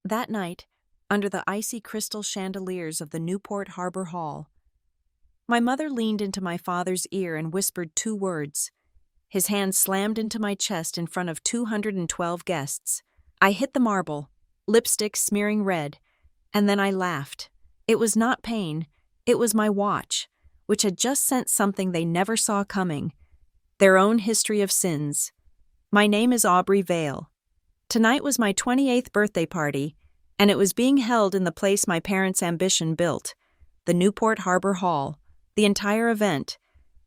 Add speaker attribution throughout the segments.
Speaker 1: That night, under the icy crystal chandeliers of the Newport Harbor Hall, my mother leaned into my father's ear and whispered 2 words. His hand slammed into my chest in front of 212 guests. I hit the marble, lipstick smearing red, and then I laughed. It was not pain, it was my watch, which had just sent something they never saw coming. Their own history of sins. My name is Aubrey Vale. Tonight was my 28th birthday party, and it was being held in the place my parents' ambition built, the Newport Harbor Hall. The entire event,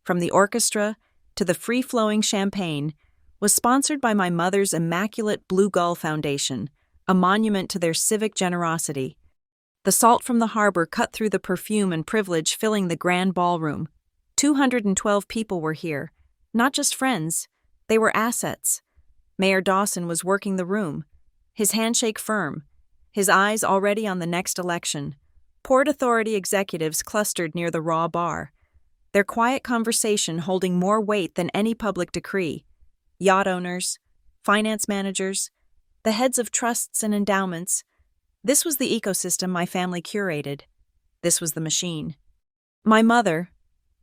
Speaker 1: from the orchestra to the free-flowing champagne, was sponsored by my mother's immaculate Blue Gull Foundation, a monument to their civic generosity. The salt from the harbor cut through the perfume and privilege filling the grand ballroom. 212 people were here, not just friends, they were assets. Mayor Dawson was working the room, his handshake firm, his eyes already on the next election. Port Authority executives clustered near the raw bar, their quiet conversation holding more weight than any public decree. Yacht owners, finance managers, the heads of trusts and endowments. This was the ecosystem my family curated. This was the machine. My mother,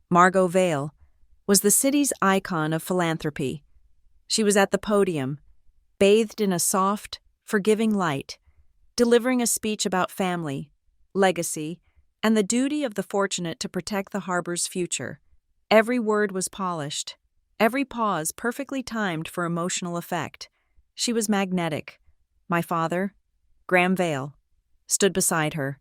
Speaker 1: Margot Vale, was the city's icon of philanthropy. She was at the podium, bathed in a soft, forgiving light, delivering a speech about family, legacy, and the duty of the fortunate to protect the harbor's future. Every word was polished, every pause perfectly timed for emotional effect. She was magnetic. My father, Graham Vale, stood beside her.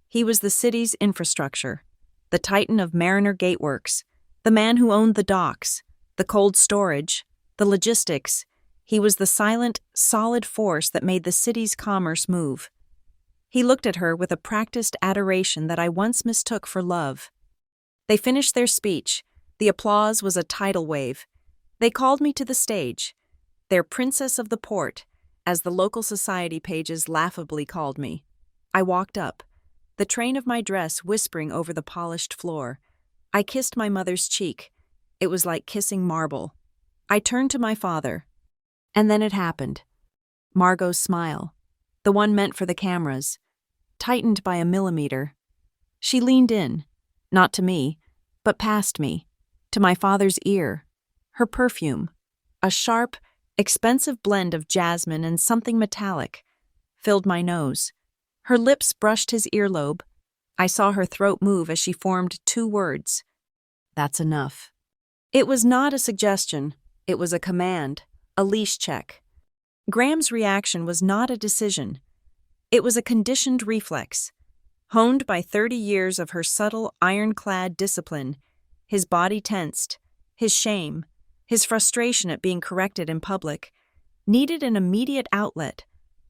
Speaker 1: He was the city's infrastructure, the titan of Mariner Gateworks, the man who owned the docks, the cold storage, the logistics. He was the silent, solid force that made the city's commerce move. He looked at her with a practiced adoration that I once mistook for love. They finished their speech. The applause was a tidal wave. They called me to the stage, their princess of the port, as the local society pages laughably called me. I walked up, the train of my dress whispering over the polished floor. I kissed my mother's cheek. It was like kissing marble. I turned to my father. And then it happened. Margot's smile, the one meant for the cameras, tightened by a millimeter. She leaned in, not to me, but past me, to my father's ear. Her perfume, a sharp, expensive blend of jasmine and something metallic, filled my nose. Her lips brushed his earlobe. I saw her throat move as she formed 2 words. That's enough. It was not a suggestion. It was a command, a leash check. Graham's reaction was not a decision. It was a conditioned reflex, honed by 30 years of her subtle, ironclad discipline. His body tensed, his shame, his frustration at being corrected in public, needed an immediate outlet.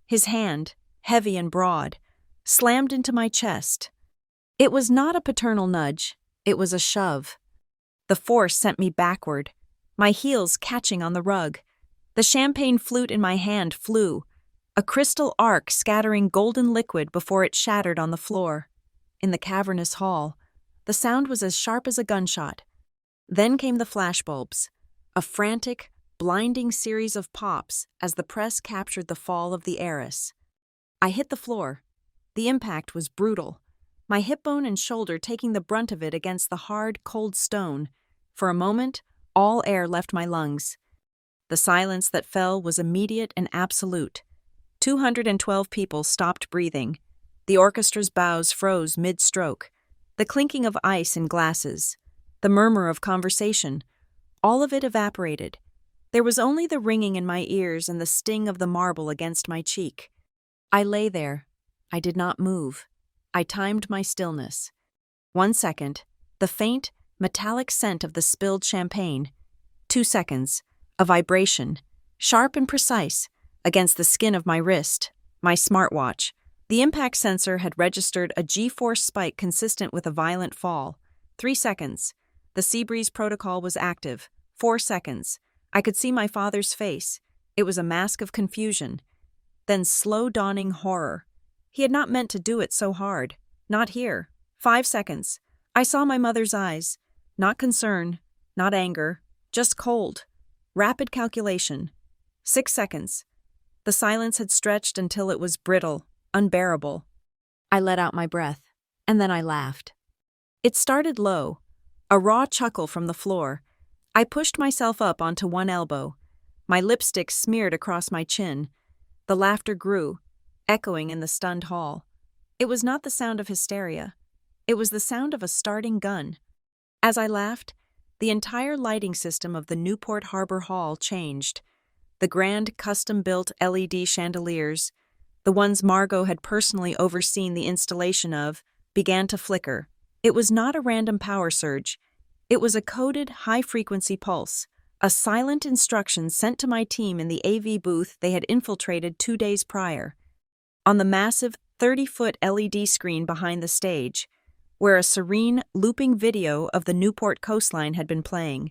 Speaker 1: His hand, heavy and broad, slammed into my chest. It was not a paternal nudge, it was a shove. The force sent me backward, my heels catching on the rug. The champagne flute in my hand flew, a crystal arc scattering golden liquid before it shattered on the floor. In the cavernous hall, the sound was as sharp as a gunshot. Then came the flashbulbs, a frantic, blinding series of pops as the press captured the fall of the heiress. I hit the floor. The impact was brutal, my hip bone and shoulder taking the brunt of it against the hard, cold stone. For a moment, all air left my lungs. The silence that fell was immediate and absolute. 212 people stopped breathing. The orchestra's bows froze mid-stroke. The clinking of ice in glasses, the murmur of conversation, all of it evaporated. There was only the ringing in my ears and the sting of the marble against my cheek. I lay there. I did not move. I timed my stillness. 1 second, the faint, metallic scent of the spilled champagne. 2 seconds, a vibration, sharp and precise, against the skin of my wrist, my smartwatch. The impact sensor had registered a G-force spike consistent with a violent fall. 3 seconds. The Seabreeze protocol was active. 4 seconds. I could see my father's face. It was a mask of confusion. Then slow dawning horror. He had not meant to do it so hard. Not here. 5 seconds. I saw my mother's eyes. Not concern, not anger, just cold. Rapid calculation. 6 seconds. The silence had stretched until it was brittle, unbearable. I let out my breath, and then I laughed. It started low, a raw chuckle from the floor. I pushed myself up onto one elbow, my lipstick smeared across my chin. The laughter grew, echoing in the stunned hall. It was not the sound of hysteria. It was the sound of a starting gun. As I laughed, the entire lighting system of the Newport Harbor Hall changed. The grand custom-built LED chandeliers, the ones Margot had personally overseen the installation of, began to flicker. It was not a random power surge. It was a coded, high-frequency pulse, a silent instruction sent to my team in the AV booth they had infiltrated 2 days prior. On the massive 30-foot LED screen behind the stage, where a serene, looping video of the Newport coastline had been playing,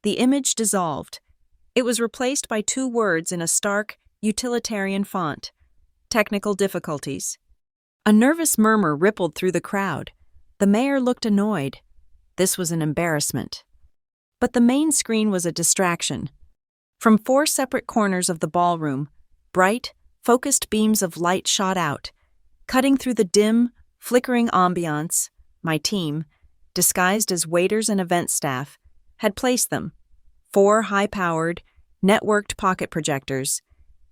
Speaker 1: the image dissolved. It was replaced by 2 words in a stark, utilitarian font: technical difficulties. A nervous murmur rippled through the crowd. The mayor looked annoyed. This was an embarrassment. But the main screen was a distraction. From 4 separate corners of the ballroom, bright, focused beams of light shot out, cutting through the dim, flickering ambiance. My team, disguised as waiters and event staff, had placed them. 4 high-powered, networked pocket projectors,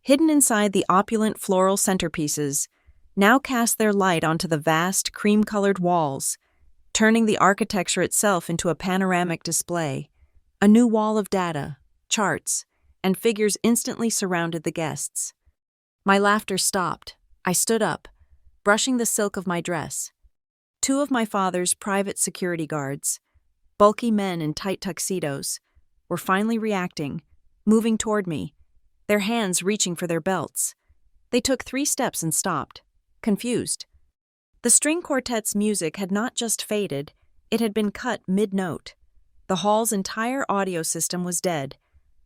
Speaker 1: hidden inside the opulent floral centerpieces, now cast their light onto the vast, cream-colored walls, turning the architecture itself into a panoramic display. A new wall of data, charts, and figures instantly surrounded the guests. My laughter stopped. I stood up, brushing the silk of my dress. 2 of my father's private security guards, bulky men in tight tuxedos, were finally reacting, moving toward me, their hands reaching for their belts. They took 3 steps and stopped, confused. The string quartet's music had not just faded, it had been cut mid-note. The hall's entire audio system was dead.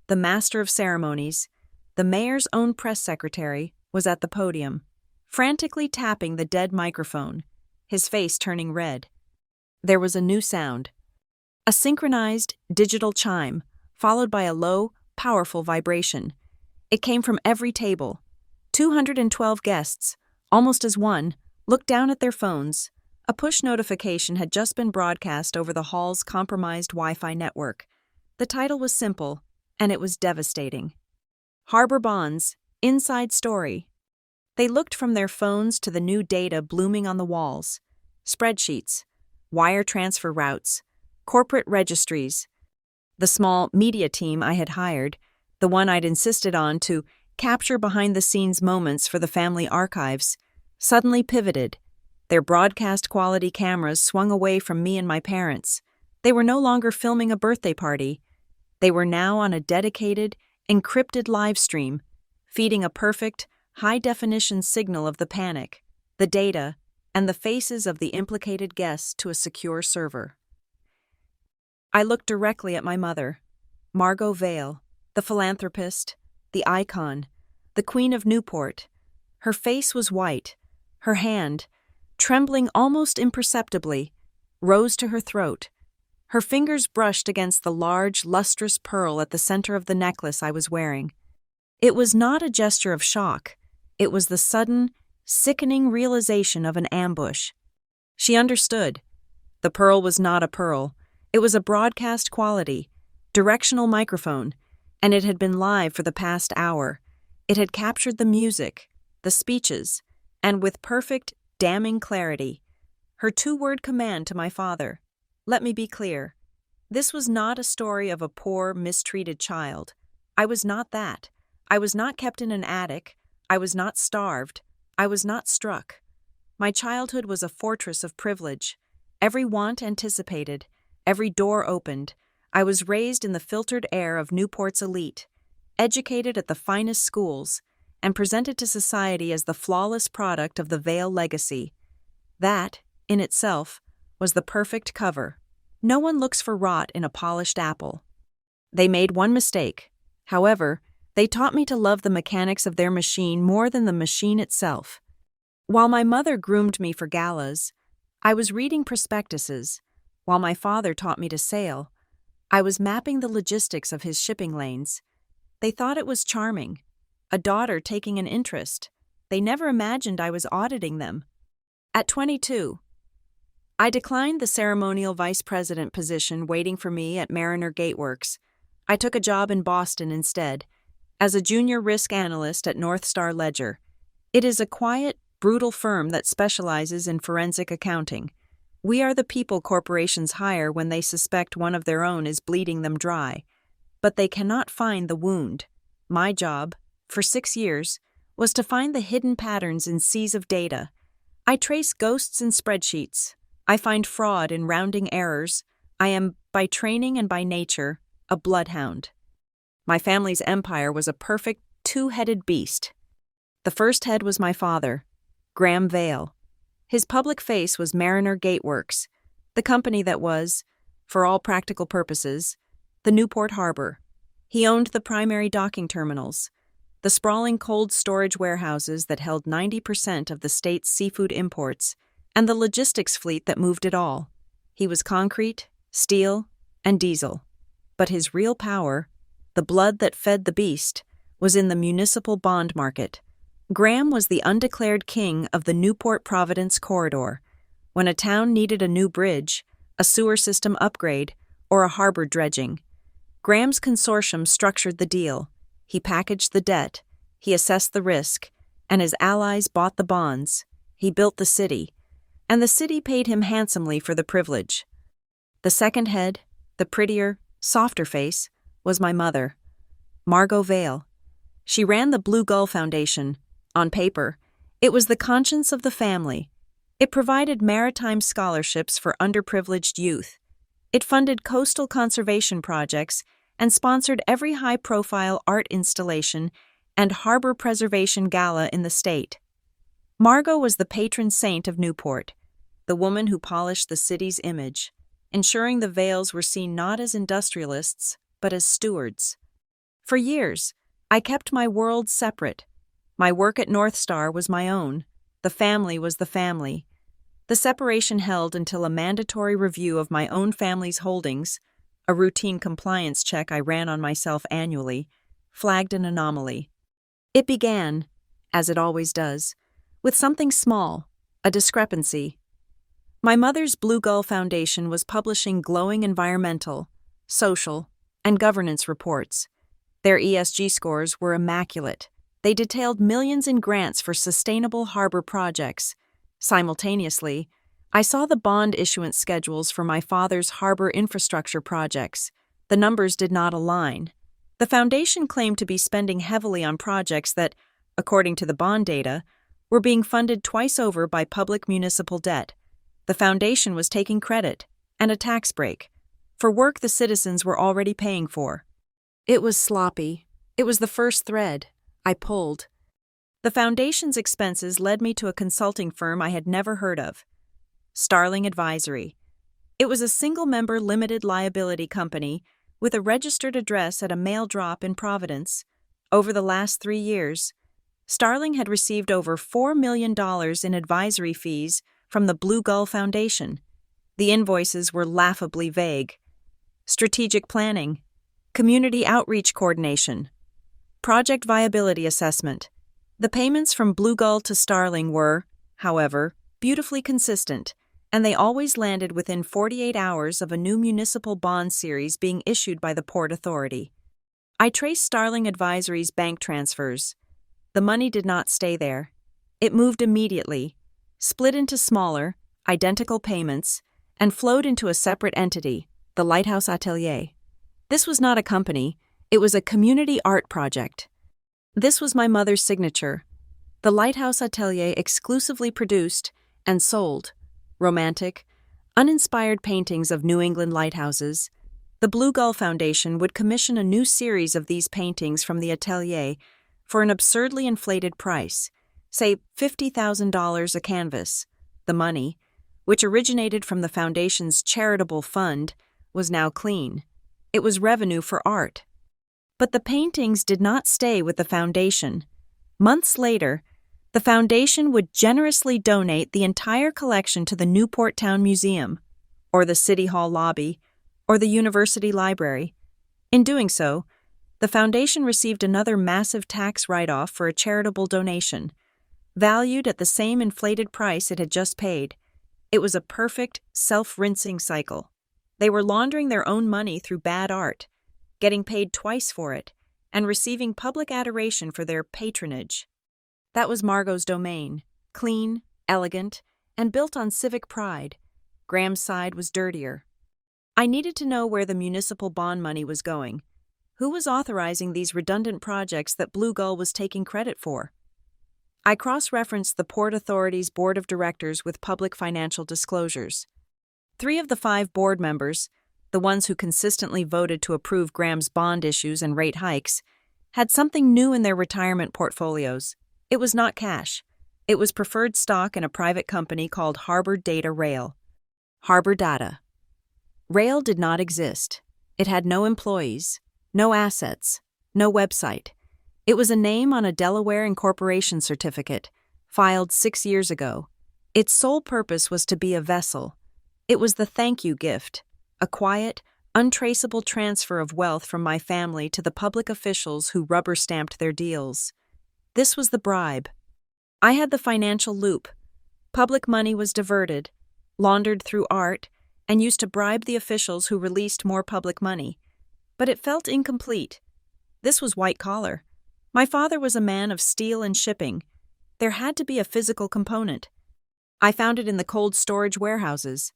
Speaker 1: The master of ceremonies, the mayor's own press secretary, was at the podium, frantically tapping the dead microphone, his face turning red. There was a new sound. A synchronized, digital chime, followed by a low, powerful vibration. It came from every table. 212 guests, almost as one, looked down at their phones. A push notification had just been broadcast over the hall's compromised Wi-Fi network. The title was simple, and it was devastating. Harbor Bonds, Inside Story. They looked from their phones to the new data blooming on the walls. Spreadsheets, wire transfer routes, corporate registries. The small media team I had hired, the one I'd insisted on to capture behind-the-scenes moments for the family archives, suddenly pivoted. Their broadcast-quality cameras swung away from me and my parents. They were no longer filming a birthday party. They were now on a dedicated, encrypted live stream, feeding a perfect, high-definition signal of the panic, the data, and the faces of the implicated guests to a secure server. I looked directly at my mother, Margot Vale, the philanthropist, the icon, the Queen of Newport. Her face was white. Her hand, trembling almost imperceptibly, rose to her throat. Her fingers brushed against the large, lustrous pearl at the center of the necklace I was wearing. It was not a gesture of shock. It was the sudden, sickening realization of an ambush. She understood. The pearl was not a pearl. It was a broadcast quality, directional microphone, and it had been live for the past hour. It had captured the music, the speeches, and with perfect, damning clarity, her 2-word command to my father. Let me be clear. This was not a story of a poor, mistreated child. I was not that. I was not kept in an attic. I was not starved. I was not struck. My childhood was a fortress of privilege. Every want anticipated, every door opened. I was raised in the filtered air of Newport's elite, educated at the finest schools, and presented to society as the flawless product of the Vale legacy. That, in itself, was the perfect cover. No one looks for rot in a polished apple. They made one mistake. However, they taught me to love the mechanics of their machine more than the machine itself. While my mother groomed me for galas, I was reading prospectuses. While my father taught me to sail, I was mapping the logistics of his shipping lanes. They thought it was charming. A daughter taking an interest. they never imagined I was auditing them. At 22, I declined the ceremonial vice president position waiting for me at Mariner Gateworks. I took a job in Boston instead, as a junior risk analyst at North Star Ledger. It is a quiet, brutal firm that specializes in forensic accounting. We are the people corporations hire when they suspect one of their own is bleeding them dry, but they cannot find the wound. My job, for 6 years, was to find the hidden patterns in seas of data. I trace ghosts in spreadsheets. I find fraud in rounding errors. I am, by training and by nature, a bloodhound. My family's empire was a perfect two-headed beast. The first head was my father, Graham Vale. His public face was Mariner Gateworks, the company that was, for all practical purposes, the Newport Harbor. He owned the primary docking terminals, the sprawling cold storage warehouses that held 90% of the state's seafood imports, and the logistics fleet that moved it all. He was concrete, steel, and diesel. But his real power, the blood that fed the beast, was in the municipal bond market. Graham was the undeclared king of the Newport-Providence corridor. When a town needed a new bridge, a sewer system upgrade, or a harbor dredging, Graham's consortium structured the deal. He packaged the debt, he assessed the risk, and his allies bought the bonds. He built the city, and the city paid him handsomely for the privilege. The second head, the prettier, softer face, was my mother, Margot Vale. She ran the Blue Gull Foundation. On paper, it was the conscience of the family. It provided maritime scholarships for underprivileged youth. It funded coastal conservation projects and sponsored every high-profile art installation and harbor preservation gala in the state. Margot was the patron saint of Newport, the woman who polished the city's image, ensuring the Vales were seen not as industrialists, but as stewards. For years, I kept my world separate. My work at North Star was my own. The family was the family. The separation held until a mandatory review of my own family's holdings, a routine compliance check I ran on myself annually, flagged an anomaly. It began, as it always does, with something small, a discrepancy. My mother's Blue Gull Foundation was publishing glowing environmental, social, and governance reports. Their ESG scores were immaculate. They detailed millions in grants for sustainable harbor projects. Simultaneously, I saw the bond issuance schedules for my father's harbor infrastructure projects. The numbers did not align. The foundation claimed to be spending heavily on projects that, according to the bond data, were being funded twice over by public municipal debt. The foundation was taking credit and a tax break for work the citizens were already paying for. It was sloppy. It was the first thread I pulled. The foundation's expenses led me to a consulting firm I had never heard of, Starling Advisory. It was a single-member limited liability company with a registered address at a mail drop in Providence. Over the last 3 years, Starling had received over $4 million in advisory fees from the Blue Gull Foundation. The invoices were laughably vague. Strategic planning, community outreach coordination, project viability assessment. The payments from Blue Gull to Starling were, however, beautifully consistent, and they always landed within 48 hours of a new municipal bond series being issued by the Port Authority. I traced Starling Advisory's bank transfers. The money did not stay there. It moved immediately, split into smaller, identical payments, and flowed into a separate entity, the Lighthouse Atelier. This was not a company, it was a community art project. This was my mother's signature. The Lighthouse Atelier exclusively produced and sold romantic, uninspired paintings of New England lighthouses. The Blue Gull Foundation would commission a new series of these paintings from the atelier for an absurdly inflated price, say $50,000 a canvas. The money, which originated from the foundation's charitable fund, was now clean. It was revenue for art. But the paintings did not stay with the foundation. Months later, the foundation would generously donate the entire collection to the Newport Town Museum, or the City Hall lobby, or the University Library. In doing so, the foundation received another massive tax write-off for a charitable donation. valued at the same inflated price it had just paid. It was a perfect, self-rinsing cycle. They were laundering their own money through bad art, getting paid twice for it, and receiving public adoration for their patronage. That was Margot's domain, clean, elegant, and built on civic pride. Graham's side was dirtier. I needed to know where the municipal bond money was going. Who was authorizing these redundant projects that Blue Gull was taking credit for? I cross-referenced the Port Authority's board of directors with public financial disclosures. 3 of the 5 board members, the ones who consistently voted to approve Graham's bond issues and rate hikes, had something new in their retirement portfolios. It was not cash. It was preferred stock in a private company called Harbor Data Rail. Harbor Data. Rail did not exist. It had no employees, no assets, no website. It was a name on a Delaware incorporation certificate, filed 6 years ago. Its sole purpose was to be a vessel. It was the thank you gift, a quiet, untraceable transfer of wealth from my family to the public officials who rubber-stamped their deals. This was the bribe. I had the financial loop. Public money was diverted, laundered through art, and used to bribe the officials who released more public money. But it felt incomplete. This was white collar. My father was a man of steel and shipping. There had to be a physical component. I found it in the cold storage warehouses.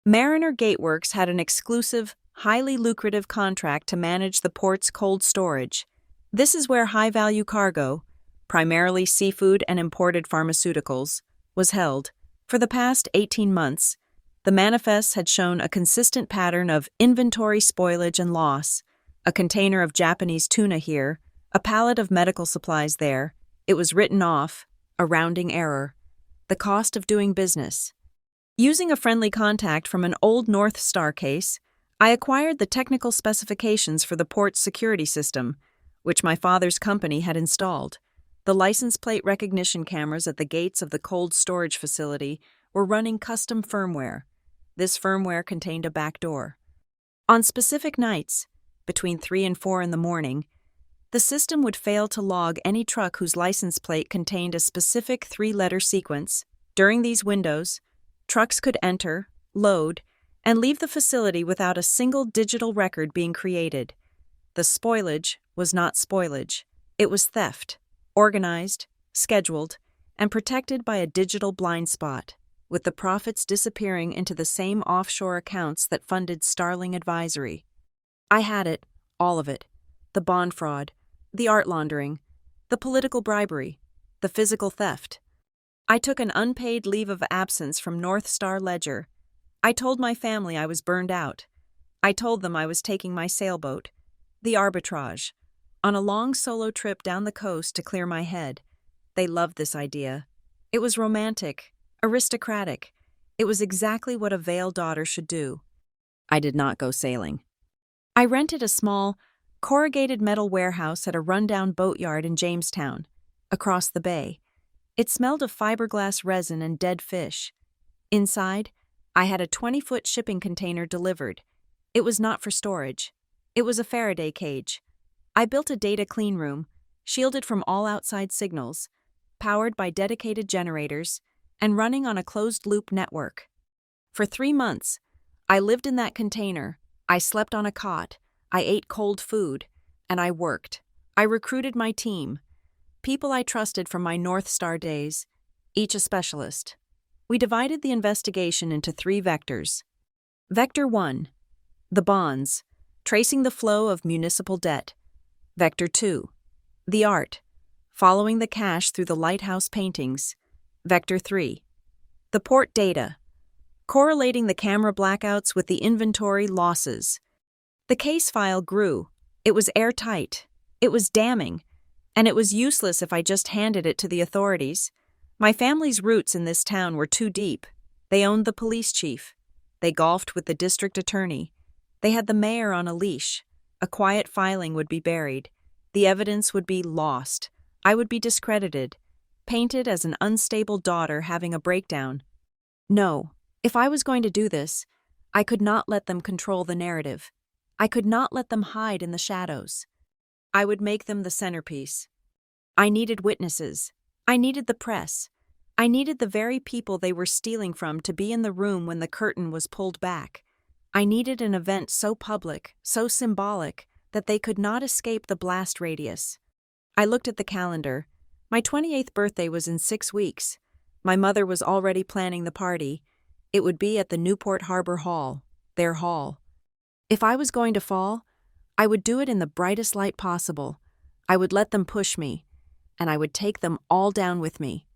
Speaker 1: Mariner Gateworks had an exclusive, highly lucrative contract to manage the port's cold storage. This is where high-value cargo, primarily seafood and imported pharmaceuticals, was held. For the past 18 months, the manifests had shown a consistent pattern of inventory spoilage and loss, a container of Japanese tuna here, a pallet of medical supplies there. It was written off, a rounding error. The cost of doing business. Using a friendly contact from an old North Star case, I acquired the technical specifications for the port's security system, which my father's company had installed. The license plate recognition cameras at the gates of the cold storage facility were running custom firmware. This firmware contained a back door. On specific nights, between 3 and 4 in the morning, the system would fail to log any truck whose license plate contained a specific 3-letter sequence. During these windows, trucks could enter, load, and leave the facility without a single digital record being created. The spoilage was not spoilage. It was theft, organized, scheduled, and protected by a digital blind spot, with the profits disappearing into the same offshore accounts that funded Starling Advisory. I had it, all of it. The bond fraud, the art laundering, the political bribery, the physical theft. I took an unpaid leave of absence from North Star Ledger. I told my family I was burned out. I told them I was taking my sailboat, the Arbitrage, on a long solo trip down the coast to clear my head. They loved this idea. It was romantic, aristocratic. It was exactly what a Vale daughter should do. I did not go sailing. I rented a small, corrugated metal warehouse at a rundown boatyard in Jamestown, across the bay. It smelled of fiberglass resin and dead fish. Inside, I had a 20-foot shipping container delivered. It was not for storage. It was a Faraday cage. I built a data clean room, shielded from all outside signals, powered by dedicated generators, and running on a closed-loop network. For 3 months, I lived in that container. I slept on a cot. I ate cold food. And I worked. I recruited my team. People I trusted from my North Star days, each a specialist. We divided the investigation into 3 vectors. Vector 1, the bonds, tracing the flow of municipal debt. Vector 2, the art, following the cash through the lighthouse paintings. Vector 3, the port data, correlating the camera blackouts with the inventory losses. The case file grew. It was airtight. It was damning. And it was useless if I just handed it to the authorities. My family's roots in this town were too deep. They owned the police chief. They golfed with the district attorney. They had the mayor on a leash. A quiet filing would be buried. The evidence would be lost. I would be discredited, painted as an unstable daughter having a breakdown. No, if I was going to do this, I could not let them control the narrative. I could not let them hide in the shadows. I would make them the centerpiece. I needed witnesses, I needed the press. I needed the very people they were stealing from to be in the room when the curtain was pulled back. I needed an event so public, so symbolic, that they could not escape the blast radius. I looked at the calendar. My 28th birthday was in 6 weeks. My mother was already planning the party. It would be at the Newport Harbor Hall, their hall. If I was going to fall, I would do it in the brightest light possible. I would let them push me, and I would take them all down with me.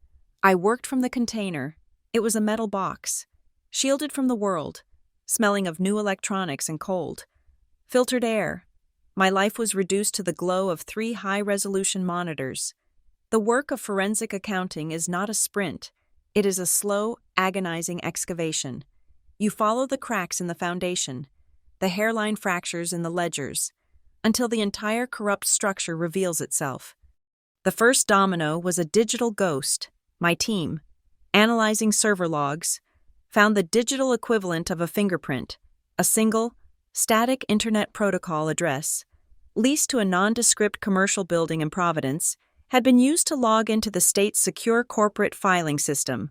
Speaker 1: I worked from the container. It was a metal box, shielded from the world, smelling of new electronics and cold. Filtered air. My life was reduced to the glow of 3 high-resolution monitors. The work of forensic accounting is not a sprint. It is a slow, agonizing excavation. You follow the cracks in the foundation, the hairline fractures in the ledgers, until the entire corrupt structure reveals itself. The first domino was a digital ghost. My team, analyzing server logs, found the digital equivalent of a fingerprint, a single, static Internet Protocol address, leased to a nondescript commercial building in Providence, had been used to log into the state's secure corporate filing system.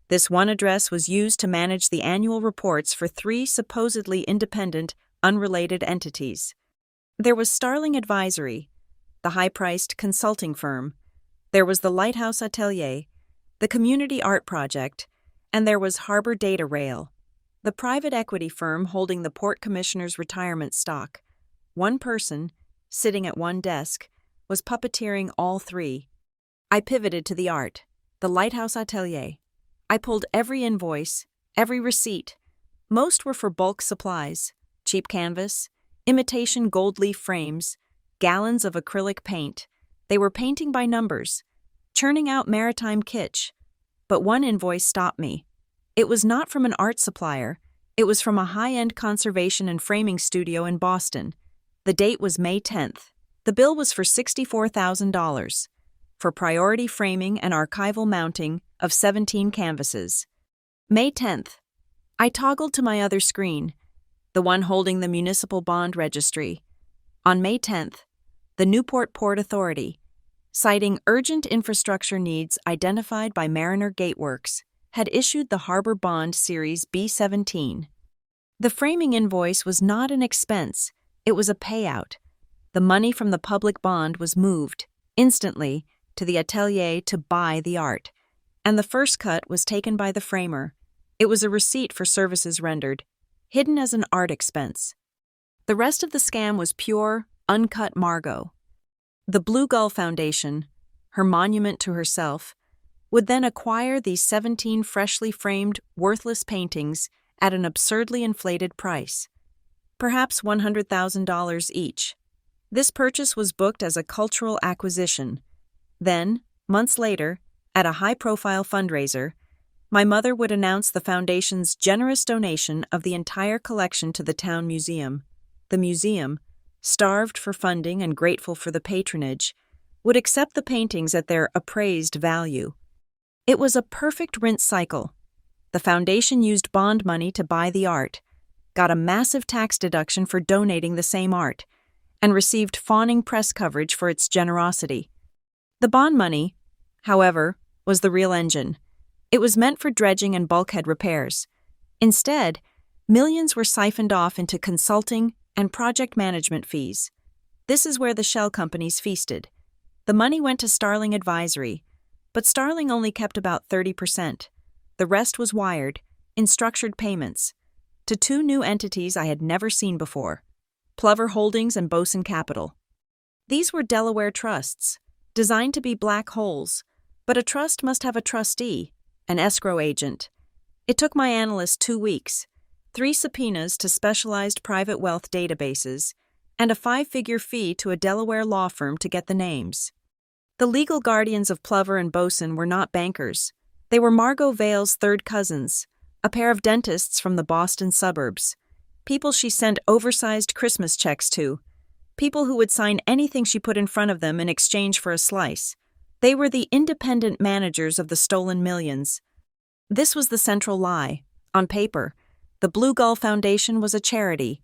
Speaker 1: This one address was used to manage the annual reports for 3 supposedly independent, unrelated entities. There was Starling Advisory, the high-priced consulting firm. There was the Lighthouse Atelier, the Community Art Project, and there was Harbor Data Rail, the private equity firm holding the Port Commissioner's retirement stock. One person, sitting at one desk, was puppeteering all 3. I pivoted to the art, the Lighthouse Atelier. I pulled every invoice, every receipt. Most were for bulk supplies, cheap canvas, imitation gold leaf frames, gallons of acrylic paint. They were painting by numbers, churning out maritime kitsch. But one invoice stopped me. It was not from an art supplier. It was from a high-end conservation and framing studio in Boston. The date was May 10th. The bill was for $64,000 for priority framing and archival mounting of 17 canvases. May 10th. I toggled to my other screen, the one holding the municipal bond registry. On May 10th, the Newport Port Authority, citing urgent infrastructure needs identified by Mariner Gateworks, had issued the Harbor Bond Series B-17. The framing invoice was not an expense, it was a payout. The money from the public bond was moved, instantly, to the atelier to buy the art, and the first cut was taken by the framer. It was a receipt for services rendered, hidden as an art expense. The rest of the scam was pure, uncut Margot. The Blue Gull Foundation, her monument to herself, would then acquire these 17 freshly framed, worthless paintings at an absurdly inflated price, perhaps $100,000 each. This purchase was booked as a cultural acquisition. Then, months later, at a high-profile fundraiser, my mother would announce the foundation's generous donation of the entire collection to the town museum. The museum, starved for funding and grateful for the patronage, would accept the paintings at their appraised value. It was a perfect rinse cycle. The foundation used bond money to buy the art, got a massive tax deduction for donating the same art, and received fawning press coverage for its generosity. The bond money, however, was the real engine. It was meant for dredging and bulkhead repairs. Instead, millions were siphoned off into consulting and project management fees. This is where the shell companies feasted. The money went to Starling Advisory, but Starling only kept about 30%. The rest was wired, in structured payments, to 2 new entities I had never seen before, Plover Holdings and Bosun Capital. These were Delaware trusts, designed to be black holes, but a trust must have a trustee, an escrow agent. It took my analyst 2 weeks, 3 subpoenas to specialized private wealth databases, and a 5-figure fee to a Delaware law firm to get the names. The legal guardians of Plover and Bosun were not bankers. They were Margot Vale's third cousins, a pair of dentists from the Boston suburbs, people she sent oversized Christmas checks to, people who would sign anything she put in front of them in exchange for a slice. They were the independent managers of the stolen millions. This was the central lie. On paper, the Blue Gull Foundation was a charity,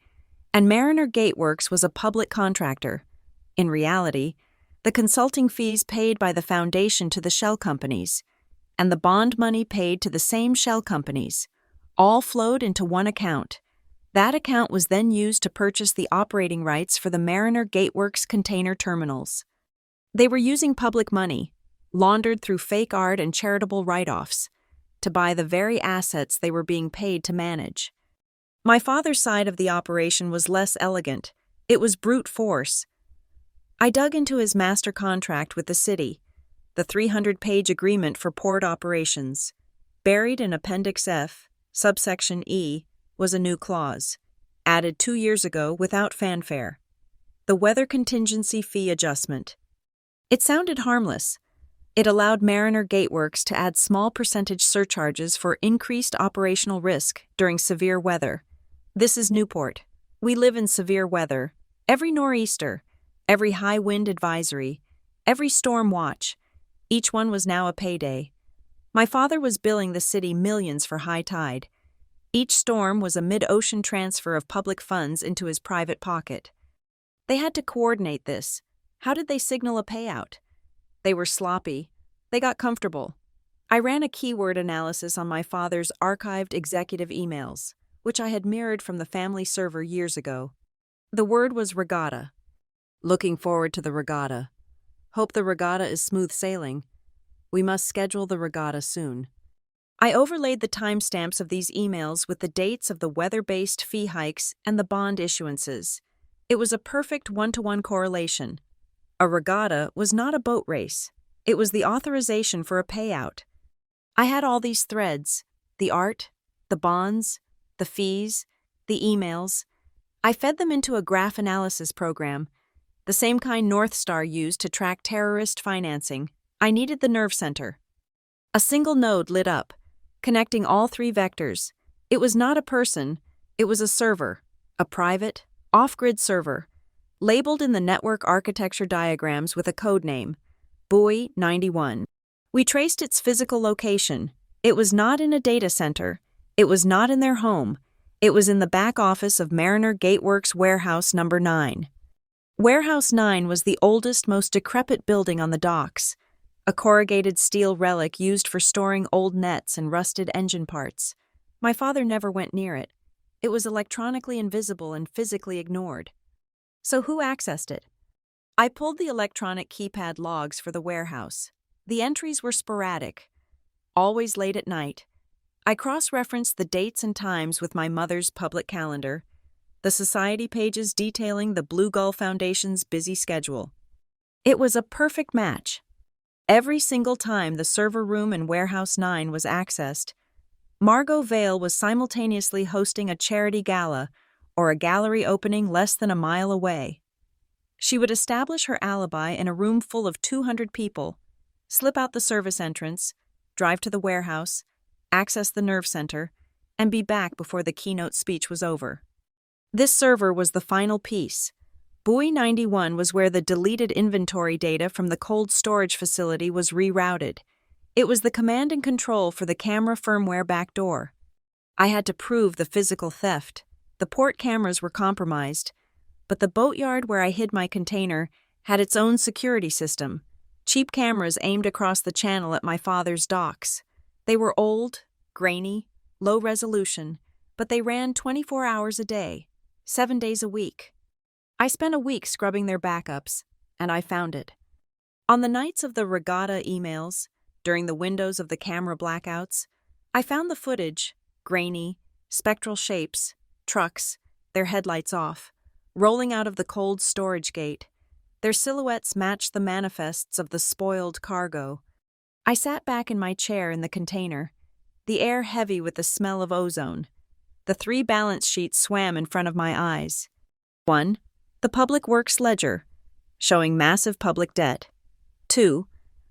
Speaker 1: and Mariner Gateworks was a public contractor. In reality, the the consulting fees paid by the foundation to the shell companies, and the bond money paid to the same shell companies, all flowed into one account. That account was then used to purchase the operating rights for the Mariner Gateworks container terminals. They were using public money, laundered through fake art and charitable write-offs, to buy the very assets they were being paid to manage. My father's side of the operation was less elegant. It was brute force. I dug into his master contract with the city, the 300-page agreement for port operations. Buried in Appendix F, subsection E, was a new clause, added 2 years ago without fanfare. The weather contingency fee adjustment. It sounded harmless. It allowed Mariner Gateworks to add small percentage surcharges for increased operational risk during severe weather. This is Newport. We live in severe weather. Every nor'easter, every high wind advisory, every storm watch, each one was now a payday. My father was billing the city millions for high tide. Each storm was a mid-ocean transfer of public funds into his private pocket. They had to coordinate this. How did they signal a payout? They were sloppy. They got comfortable. I ran a keyword analysis on my father's archived executive emails, which I had mirrored from the family server years ago. The word was regatta. Looking forward to the regatta. Hope the regatta is smooth sailing. We must schedule the regatta soon. I overlaid the timestamps of these emails with the dates of the weather-based fee hikes and the bond issuances. It was a perfect one-to-one correlation. A regatta was not a boat race. It was the authorization for a payout. I had all these threads, the art, the bonds, the fees, the emails. I fed them into a graph analysis program, the same kind North Star used to track terrorist financing. I needed the nerve center. A single node lit up, connecting all 3 vectors. It was not a person, it was a server, a private, off-grid server, labeled in the network architecture diagrams with a code name, Buoy 91. We traced its physical location. It was not in a data center. It was not in their home. It was in the back office of Mariner Gateworks Warehouse Number 9. Warehouse 9 was the oldest, most decrepit building on the docks, a corrugated steel relic used for storing old nets and rusted engine parts. My father never went near it. It was electronically invisible and physically ignored. So who accessed it? I pulled the electronic keypad logs for the warehouse. The entries were sporadic, always late at night. I cross-referenced the dates and times with my mother's public calendar, the society pages detailing the Blue Gull Foundation's busy schedule. It was a perfect match. Every single time the server room in Warehouse 9 was accessed, Margot Vale was simultaneously hosting a charity gala or a gallery opening less than a mile away. She would establish her alibi in a room full of 200 people, slip out the service entrance, drive to the warehouse, access the nerve center, and be back before the keynote speech was over. This server was the final piece. Buoy 91 was where the deleted inventory data from the cold storage facility was rerouted. It was the command and control for the camera firmware backdoor. I had to prove the physical theft. The port cameras were compromised, but the boatyard where I hid my container had its own security system. Cheap cameras aimed across the channel at my father's docks. They were old, grainy, low resolution, but they ran 24 hours a day, 7 days a week. I spent a week scrubbing their backups, and I found it. On the nights of the regatta emails, during the windows of the camera blackouts, I found the footage, grainy, spectral shapes, trucks, their headlights off, rolling out of the cold storage gate. Their silhouettes matched the manifests of the spoiled cargo. I sat back in my chair in the container, the air heavy with the smell of ozone. The 3 balance sheets swam in front of my eyes. 1. The Public Works Ledger, showing massive public debt. 2.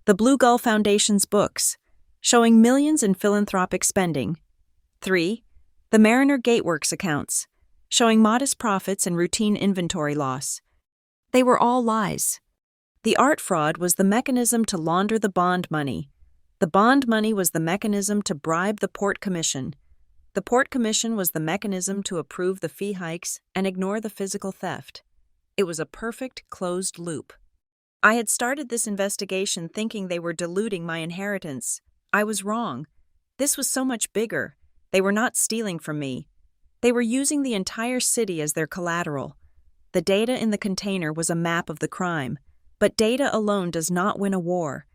Speaker 1: The Blue Gull Foundation's books, showing millions in philanthropic spending. 3. The Mariner Gateworks accounts, showing modest profits and routine inventory loss. They were all lies. The art fraud was the mechanism to launder the bond money. The bond money was the mechanism to bribe the port commission. The port commission was the mechanism to approve the fee hikes and ignore the physical theft. It was a perfect closed loop. I had started this investigation thinking they were diluting my inheritance. I was wrong. This was so much bigger. They were not stealing from me. They were using the entire city as their collateral. The data in the container was a map of the crime. But data alone does not win a war.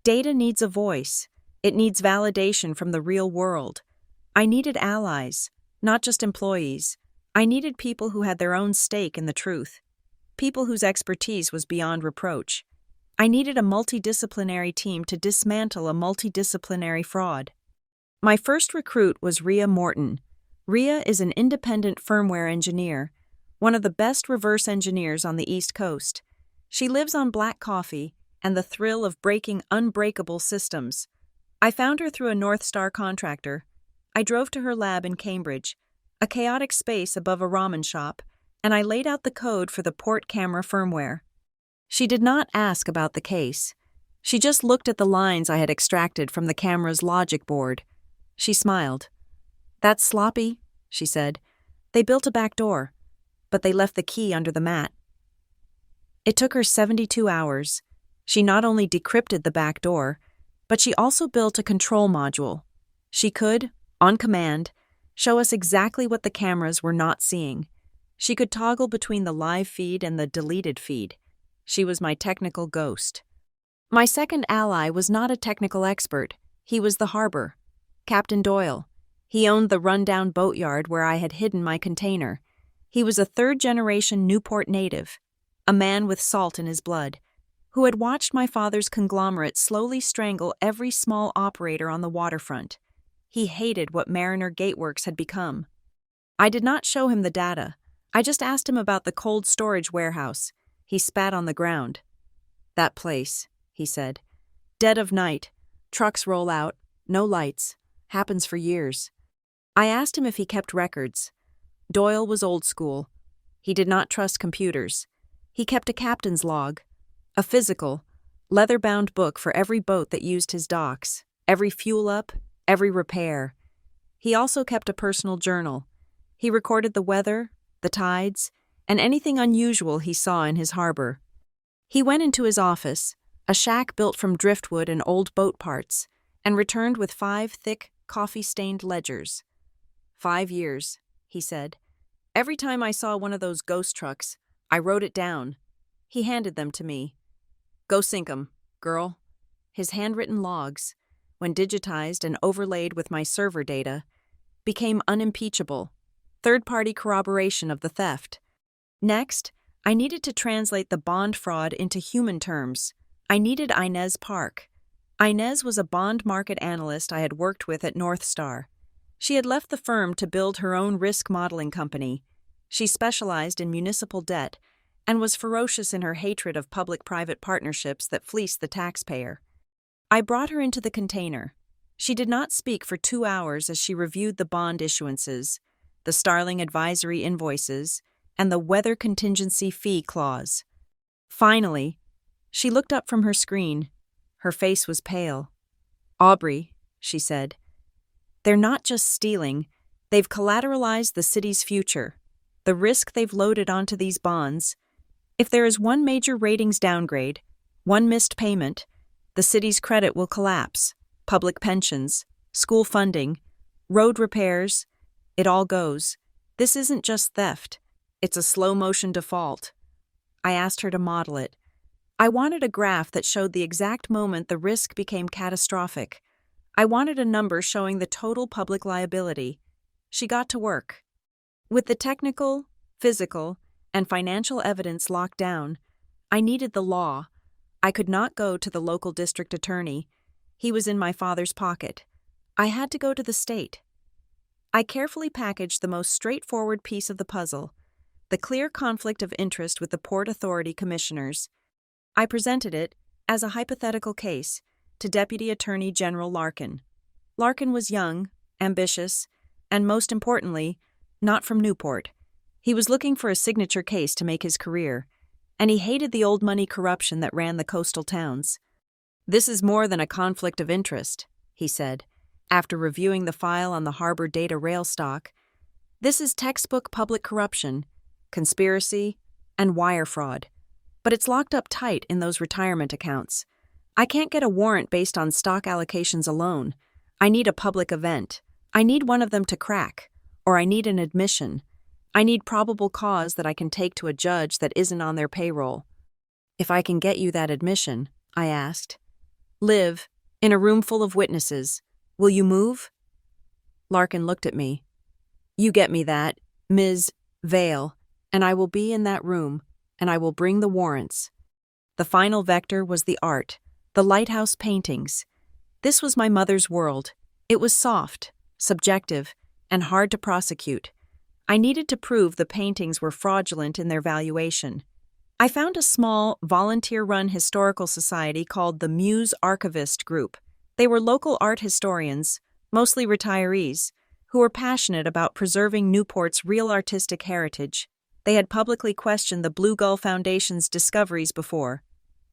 Speaker 1: Data needs a voice. It needs validation from the real world. I needed allies, not just employees. I needed people who had their own stake in the truth. People whose expertise was beyond reproach. I needed a multidisciplinary team to dismantle a multidisciplinary fraud. My first recruit was Rhea Morton. Rhea is an independent firmware engineer, one of the best reverse engineers on the East Coast. She lives on black coffee and the thrill of breaking unbreakable systems. I found her through a North Star contractor. I drove to her lab in Cambridge, a chaotic space above a ramen shop, and I laid out the code for the port camera firmware. She did not ask about the case. She just looked at the lines I had extracted from the camera's logic board. She smiled. "That's sloppy," she said. "They built a back door, but they left the key under the mat." It took her 72 hours. She not only decrypted the back door, but she also built a control module. She could, on command, show us exactly what the cameras were not seeing. She could toggle between the live feed and the deleted feed. She was my technical ghost. My second ally was not a technical expert. He was the harbor. Captain Doyle. He owned the rundown boatyard where I had hidden my container. He was a third-generation Newport native, a man with salt in his blood, who had watched my father's conglomerate slowly strangle every small operator on the waterfront. He hated what Mariner Gateworks had become. I did not show him the data. I just asked him about the cold storage warehouse. He spat on the ground. "That place," he said. "Dead of night. Trucks roll out. No lights. Happens for years." I asked him if he kept records. Doyle was old school. He did not trust computers. He kept a captain's log, a physical, leather-bound book for every boat that used his docks, every fuel-up, every repair. He also kept a personal journal. He recorded the weather, the tides, and anything unusual he saw in his harbor. He went into his office, a shack built from driftwood and old boat parts, and returned with 5 thick, coffee-stained ledgers. 5 years, he said. Every time I saw one of those ghost trucks, I wrote it down. He handed them to me. "Go sink 'em, girl." His handwritten logs, when digitized and overlaid with my server data, became unimpeachable, third-party corroboration of the theft. Next, I needed to translate the bond fraud into human terms. I needed Inez Park. Inez was a bond market analyst I had worked with at North Star. She had left the firm to build her own risk modeling company. She specialized in municipal debt and was ferocious in her hatred of public-private partnerships that fleece the taxpayer. I brought her into the container. She did not speak for 2 hours as she reviewed the bond issuances, the Starling advisory invoices, and the weather contingency fee clause. Finally, she looked up from her screen. Her face was pale. "Aubrey," she said, "they're not just stealing, they've collateralized the city's future, the risk they've loaded onto these bonds. If there is one major ratings downgrade, one missed payment, the city's credit will collapse. Public pensions, school funding, road repairs, it all goes. This isn't just theft, it's a slow-motion default." I asked her to model it. I wanted a graph that showed the exact moment the risk became catastrophic. I wanted a number showing the total public liability. She got to work. With the technical, physical, and financial evidence locked down, I needed the law. I could not go to the local district attorney. He was in my father's pocket. I had to go to the state. I carefully packaged the most straightforward piece of the puzzle, the clear conflict of interest with the Port Authority commissioners. I presented it, as a hypothetical case, to Deputy Attorney General Larkin. Larkin was young, ambitious, and most importantly, not from Newport. He was looking for a signature case to make his career, and he hated the old money corruption that ran the coastal towns. "This is more than a conflict of interest," he said, after reviewing the file on the harbor data rail stock. "This is textbook public corruption, conspiracy, and wire fraud. but it's locked up tight in those retirement accounts. I can't get a warrant based on stock allocations alone. I need a public event. I need one of them to crack, or I need an admission. I need probable cause that I can take to a judge that isn't on their payroll. If I can get you that admission, I asked. Liv, in a room full of witnesses, will you move? Larkin looked at me. You get me that, Ms. Vale, and I will be in that room, and I will bring the warrants. The final vector was the art, the lighthouse paintings. This was my mother's world. It was soft, subjective, and hard to prosecute. I needed to prove the paintings were fraudulent in their valuation. I found a small, volunteer-run historical society called the Muse Archivist Group. They were local art historians, mostly retirees, who were passionate about preserving Newport's real artistic heritage. They had publicly questioned the Blue Gull Foundation's discoveries before,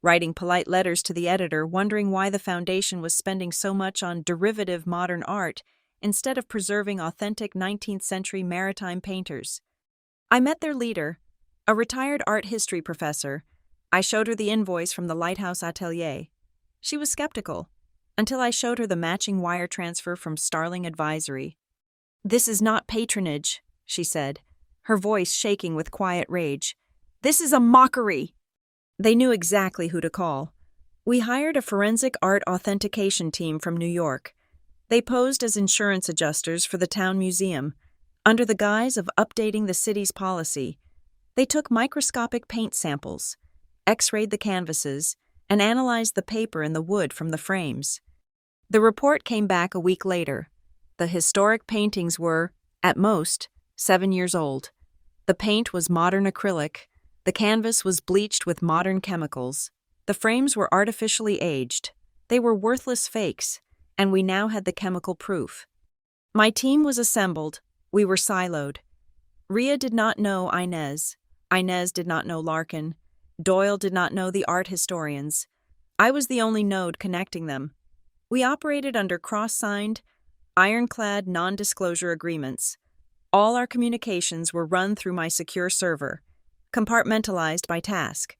Speaker 1: writing polite letters to the editor wondering why the foundation was spending so much on derivative modern art instead of preserving authentic 19th-century maritime painters. I met their leader, a retired art history professor. I showed her the invoice from the Lighthouse Atelier. She was skeptical, until I showed her the matching wire transfer from Starling Advisory. This is not patronage, she said, her voice shaking with quiet rage. This is a mockery! They knew exactly who to call. We hired a forensic art authentication team from New York. They posed as insurance adjusters for the town museum, under the guise of updating the city's policy. They took microscopic paint samples, X-rayed the canvases, and analyzed the paper and the wood from the frames. The report came back a week later. The historic paintings were, at most, 7 years old. The paint was modern acrylic. The canvas was bleached with modern chemicals. The frames were artificially aged. They were worthless fakes, and we now had the chemical proof. My team was assembled. We were siloed. Rhea did not know Inez. Inez did not know Larkin. Doyle did not know the art historians. I was the only node connecting them. We operated under cross-signed, ironclad non-disclosure agreements. All our communications were run through my secure server, compartmentalized by task.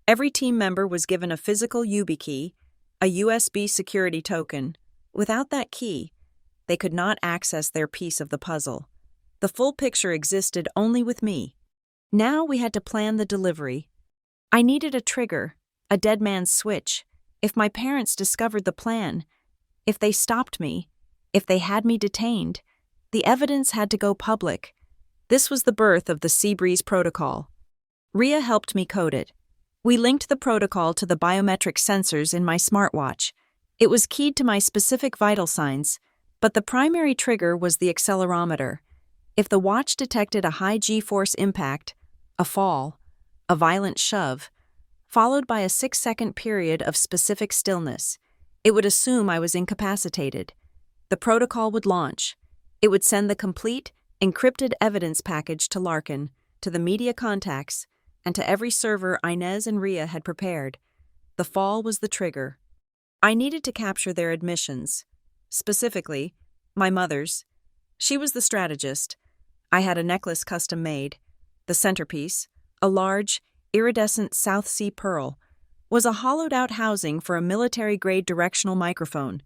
Speaker 1: Every team member was given a physical YubiKey, a USB security token. Without that key, they could not access their piece of the puzzle. The full picture existed only with me. Now we had to plan the delivery. I needed a trigger, a dead man's switch. If my parents discovered the plan, if they stopped me, if they had me detained, the evidence had to go public. This was the birth of the Seabreeze Protocol. Rhea helped me code it. We linked the protocol to the biometric sensors in my smartwatch. It was keyed to my specific vital signs, but the primary trigger was the accelerometer. If the watch detected a high G-force impact, a fall, a violent shove, followed by a 6-second period of specific stillness, it would assume I was incapacitated. The protocol would launch. It would send the complete, encrypted evidence package to Larkin, to the media contacts, and to every server Inez and Rhea had prepared. The fall was the trigger. I needed to capture their admissions. Specifically, my mother's. She was the strategist. I had a necklace custom made. The centerpiece, a large, iridescent South Sea pearl, was a hollowed-out housing for a military-grade directional microphone.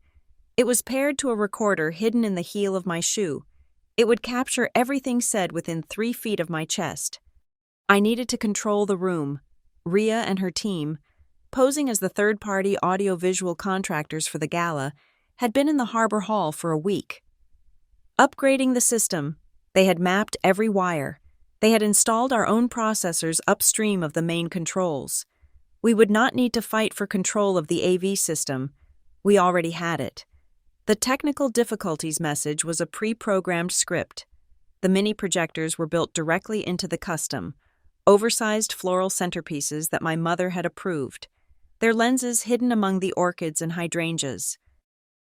Speaker 1: It was paired to a recorder hidden in the heel of my shoe. It would capture everything said within 3 feet of my chest. I needed to control the room. Rhea and her team, posing as the third-party audio-visual contractors for the gala, had been in the Harbor Hall for a week. Upgrading the system, they had mapped every wire. They had installed our own processors upstream of the main controls. We would not need to fight for control of the AV system. We already had it. The technical difficulties message was a pre-programmed script. The mini projectors were built directly into the custom, oversized floral centerpieces that my mother had approved, their lenses hidden among the orchids and hydrangeas.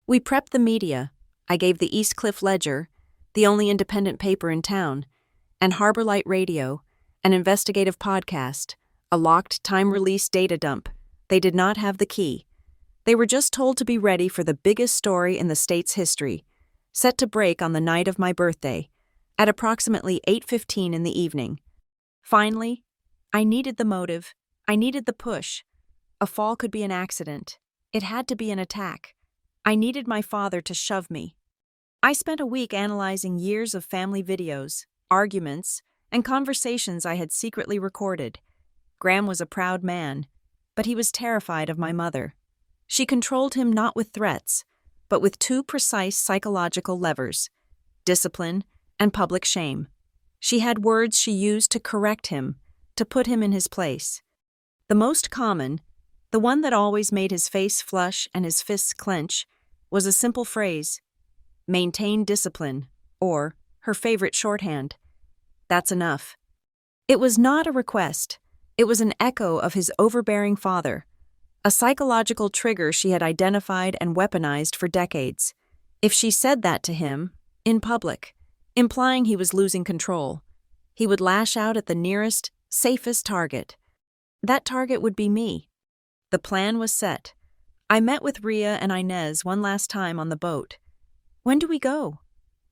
Speaker 1: We prepped the media. I gave the East Cliff Ledger, the only independent paper in town, and Harbor Light Radio, an investigative podcast, a locked time-release data dump. They did not have the key. They were just told to be ready for the biggest story in the state's history, set to break on the night of my birthday, at approximately 8:15 in the evening. Finally, I needed the motive. I needed the push. A fall could be an accident. It had to be an attack. I needed my father to shove me. I spent a week analyzing years of family videos, arguments, and conversations I had secretly recorded. Graham was a proud man, but he was terrified of my mother. She controlled him not with threats, but with two precise psychological levers: discipline and public shame. She had words she used to correct him, to put him in his place. The most common, the one that always made his face flush and his fists clench, was a simple phrase: maintain discipline, or, her favorite shorthand, that's enough. It was not a request. It was an echo of his overbearing father, a psychological trigger she had identified and weaponized for decades. If she said that to him, in public, implying he was losing control, he would lash out at the nearest, safest target. That target would be me. The plan was set. I met with Ria and Inez one last time on the boat. "When do we go?"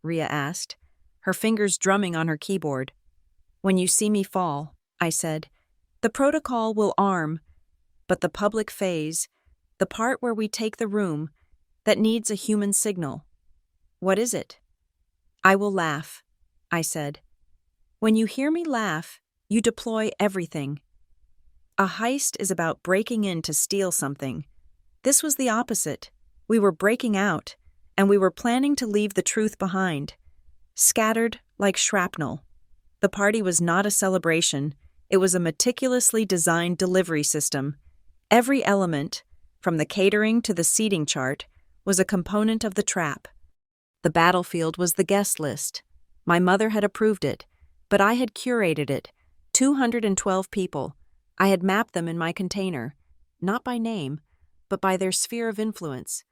Speaker 1: Ria asked, her fingers drumming on her keyboard. "When you see me fall," I said. "The protocol will arm, but the public phase, the part where we take the room, that needs a human signal. What is it?" "I will laugh," I said. "When you hear me laugh, you deploy everything. A heist is about breaking in to steal something. This was the opposite. We were breaking out, and we were planning to leave the truth behind, scattered like shrapnel. The party was not a celebration. It was a meticulously designed delivery system. Every element, from the catering to the seating chart, was a component of the trap. The battlefield was the guest list. My mother had approved it, but I had curated it. 212 people. I had mapped them in my container, not by name, but by their sphere of influence.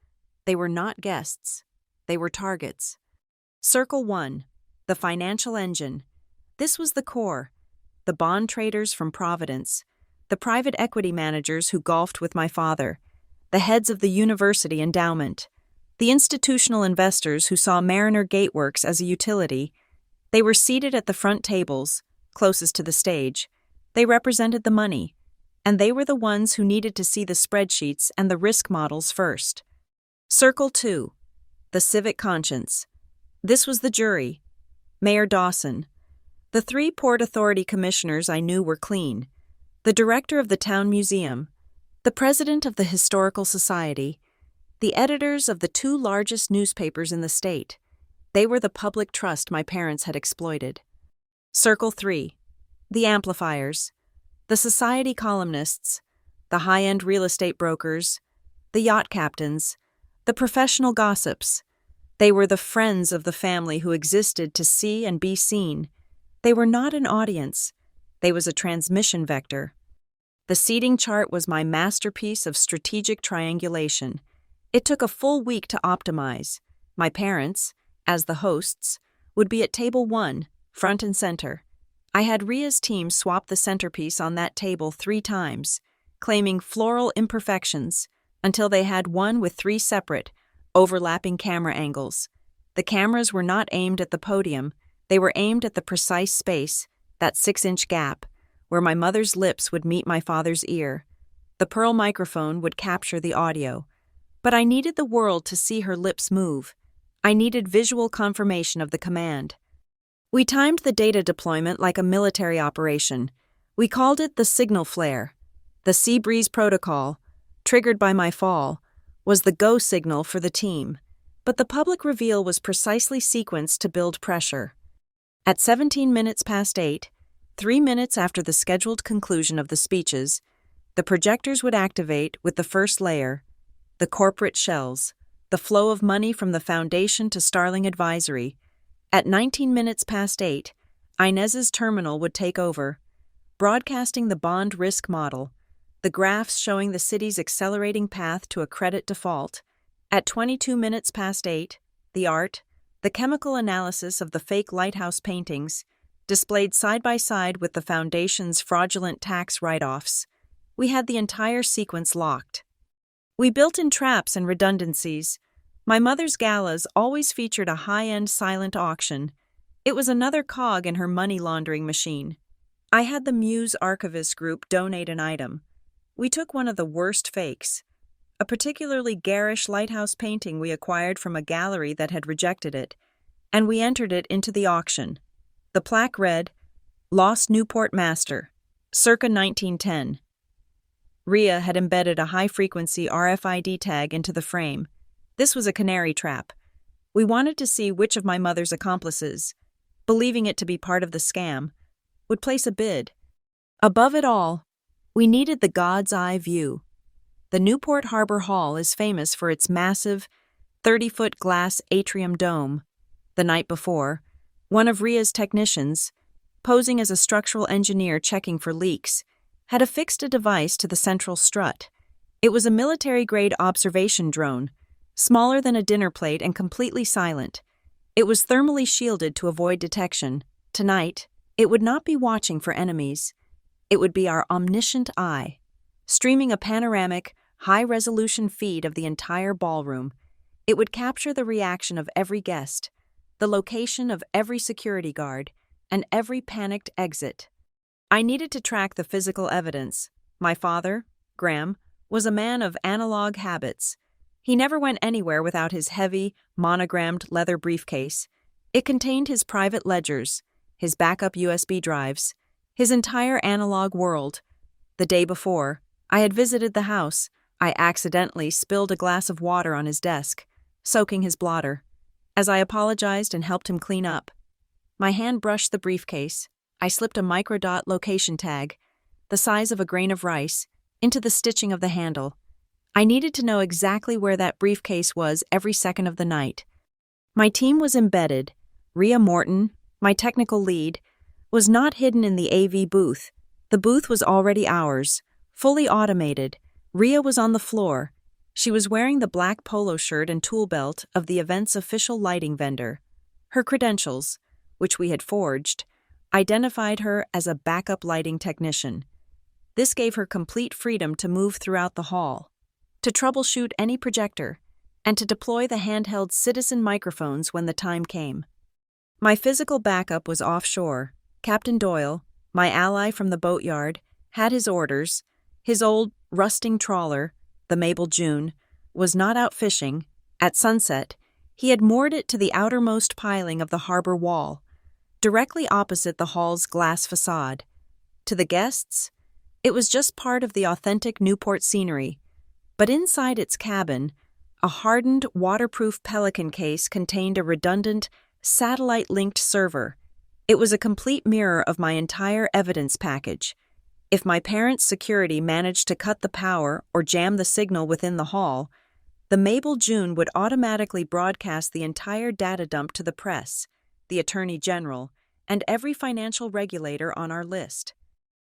Speaker 1: They were not guests. They were targets. Circle 1, the financial engine. This was the core. The bond traders from Providence, the private equity managers who golfed with my father, the heads of the university endowment, the institutional investors who saw Mariner Gateworks as a utility. They were seated at the front tables, closest to the stage. They represented the money, and they were the ones who needed to see the spreadsheets and the risk models first. Circle 2, the civic conscience. This was the jury. Mayor Dawson. The 3 Port Authority commissioners I knew were clean. The director of the town museum, the president of the Historical Society, the editors of the 2 largest newspapers in the state. They were the public trust my parents had exploited. Circle 3, the amplifiers, the society columnists, the high-end real estate brokers, the yacht captains, the professional gossips. They were the friends of the family who existed to see and be seen. They were not an audience. They was a transmission vector. The seating chart was my masterpiece of strategic triangulation. It took a full week to optimize. My parents, as the hosts, would be at table 1, front and center. I had Ria's team swap the centerpiece on that table 3 times, claiming floral imperfections, until they had one with 3 separate, overlapping camera angles. The cameras were not aimed at the podium. They were aimed at the precise space, that 6-inch gap, where my mother's lips would meet my father's ear. The pearl microphone would capture the audio. But I needed the world to see her lips move. I needed visual confirmation of the command. We timed the data deployment like a military operation. We called it the signal flare. The sea breeze protocol, triggered by my fall, was the go signal for the team. But the public reveal was precisely sequenced to build pressure. At 17 minutes past 8, 3 minutes after the scheduled conclusion of the speeches, the projectors would activate with the first layer, the corporate shells, the flow of money from the foundation to Starling Advisory. At 19 minutes past 8, Inez's terminal would take over, broadcasting the bond risk model, the graphs showing the city's accelerating path to a credit default. At 22 minutes past 8, the art, the chemical analysis of the fake lighthouse paintings, displayed side by side with the foundation's fraudulent tax write-offs. We had the entire sequence locked. We built in traps and redundancies. My mother's galas always featured a high-end silent auction. It was another cog in her money laundering machine. I had the Muse archivist group donate an item. We took one of the worst fakes, a particularly garish lighthouse painting we acquired from a gallery that had rejected it, and we entered it into the auction. The plaque read, "Lost Newport Master, circa 1910. Ria had embedded a high-frequency RFID tag into the frame. This was a canary trap. We wanted to see which of my mother's accomplices, believing it to be part of the scam, would place a bid. Above it all, we needed the God's eye view. The Newport Harbor Hall is famous for its massive, 30-foot glass atrium dome. The night before, one of Ria's technicians, posing as a structural engineer checking for leaks, had affixed a device to the central strut. It was a military-grade observation drone, smaller than a dinner plate and completely silent. It was thermally shielded to avoid detection. Tonight, it would not be watching for enemies. It would be our omniscient eye, streaming a panoramic, high-resolution feed of the entire ballroom. It would capture the reaction of every guest, the location of every security guard, and every panicked exit. I needed to track the physical evidence. My father, Graham, was a man of analog habits. He never went anywhere without his heavy, monogrammed leather briefcase. It contained his private ledgers, his backup USB drives, his entire analog world. The day before, I had visited the house. I accidentally spilled a glass of water on his desk, soaking his blotter. As I apologized and helped him clean up, my hand brushed the briefcase. I slipped a microdot location tag, the size of a grain of rice, into the stitching of the handle. I needed to know exactly where that briefcase was every second of the night. My team was embedded. Ria Morton, my technical lead, was not hidden in the AV booth. The booth was already ours, fully automated. Ria was on the floor. She was wearing the black polo shirt and tool belt of the event's official lighting vendor. Her credentials, which we had forged, identified her as a backup lighting technician. This gave her complete freedom to move throughout the hall, to troubleshoot any projector, and to deploy the handheld citizen microphones when the time came. My physical backup was offshore. Captain Doyle, my ally from the boatyard, had his orders. His old, rusting trawler, the Mabel June, was not out fishing. At sunset, he had moored it to the outermost piling of the harbor wall, directly opposite the hall's glass facade. To the guests, it was just part of the authentic Newport scenery. But inside its cabin, a hardened, waterproof Pelican case contained a redundant, satellite-linked server. It was a complete mirror of my entire evidence package. If my parents' security managed to cut the power or jam the signal within the hall, the Mabel June would automatically broadcast the entire data dump to the press, the Attorney General, and every financial regulator on our list.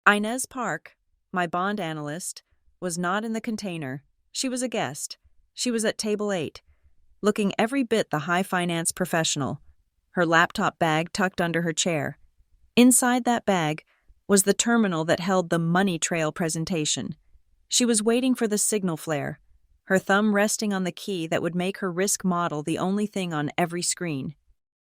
Speaker 1: Inez Park, my bond analyst, was not in the container. She was a guest. She was at table 8, looking every bit the high finance professional, her laptop bag tucked under her chair. Inside that bag was the terminal that held the money trail presentation. She was waiting for the signal flare, her thumb resting on the key that would make her risk model the only thing on every screen.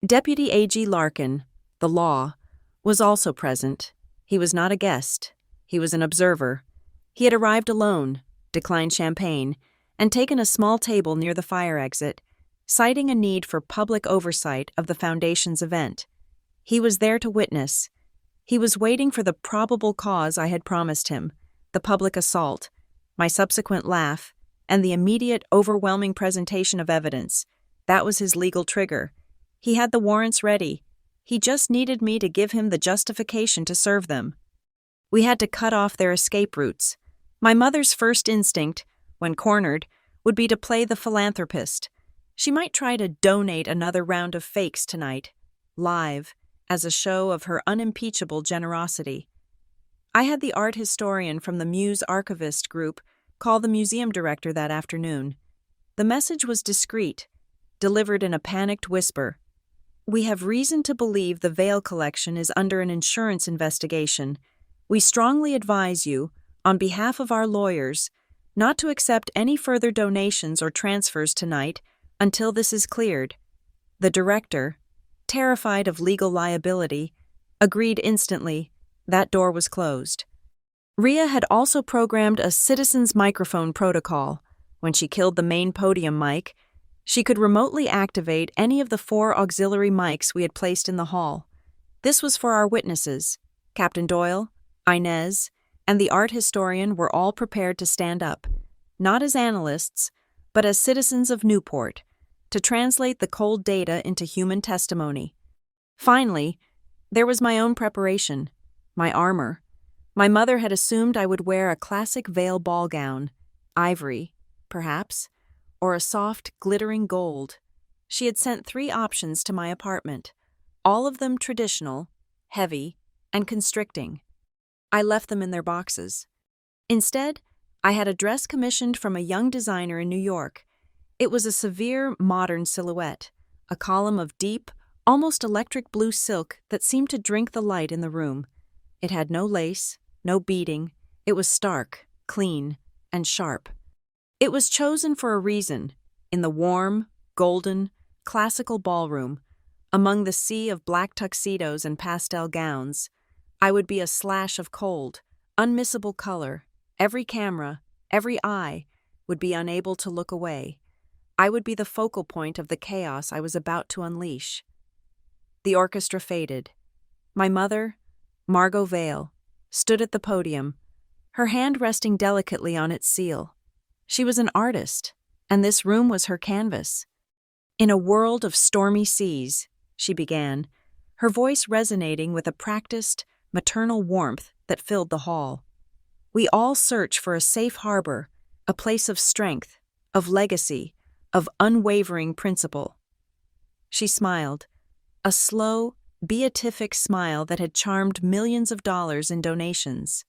Speaker 1: Deputy A.G. Larkin, the law, was also present. He was not a guest. He was an observer. He had arrived alone, declined champagne, and taken a small table near the fire exit, citing a need for public oversight of the Foundation's event. He was there to witness. He was waiting for the probable cause I had promised him, the public assault, my subsequent laugh, and the immediate, overwhelming presentation of evidence. That was his legal trigger. He had the warrants ready. He just needed me to give him the justification to serve them. We had to cut off their escape routes. My mother's first instinct, when cornered, would be to play the philanthropist. She might try to donate another round of fakes tonight, live, as a show of her unimpeachable generosity. I had the art historian from the Muse archivist group call the museum director that afternoon. The message was discreet, delivered in a panicked whisper. "We have reason to believe the veil collection is under an insurance investigation. We strongly advise you, on behalf of our lawyers, not to accept any further donations or transfers tonight until this is cleared." The director, terrified of legal liability, agreed instantly. That door was closed. Rhea had also programmed a citizen's microphone protocol. When she killed the main podium mic, she could remotely activate any of the 4 auxiliary mics we had placed in the hall. This was for our witnesses. Captain Doyle, Inez, and the art historian were all prepared to stand up, not as analysts, but as citizens of Newport, to translate the cold data into human testimony. Finally, there was my own preparation, my armor. My mother had assumed I would wear a classic veil ball gown, ivory, perhaps, or a soft, glittering gold. She had sent 3 options to my apartment, all of them traditional, heavy, and constricting. I left them in their boxes. Instead, I had a dress commissioned from a young designer in New York. It was a severe, modern silhouette, a column of deep, almost electric blue silk that seemed to drink the light in the room. It had no lace, no beading. It was stark, clean, and sharp. It was chosen for a reason. In the warm, golden, classical ballroom, among the sea of black tuxedos and pastel gowns, I would be a slash of cold, unmissable color. Every camera, every eye, would be unable to look away. I would be the focal point of the chaos I was about to unleash. The orchestra faded. My mother, Margot Vale, stood at the podium, her hand resting delicately on its seal. She was an artist, and this room was her canvas. "In a world of stormy seas," she began, her voice resonating with a practiced, maternal warmth that filled the hall. "We all search for a safe harbor, a place of strength, of legacy, of unwavering principle." She smiled, a slow, beatific smile that had charmed millions of dollars in donations.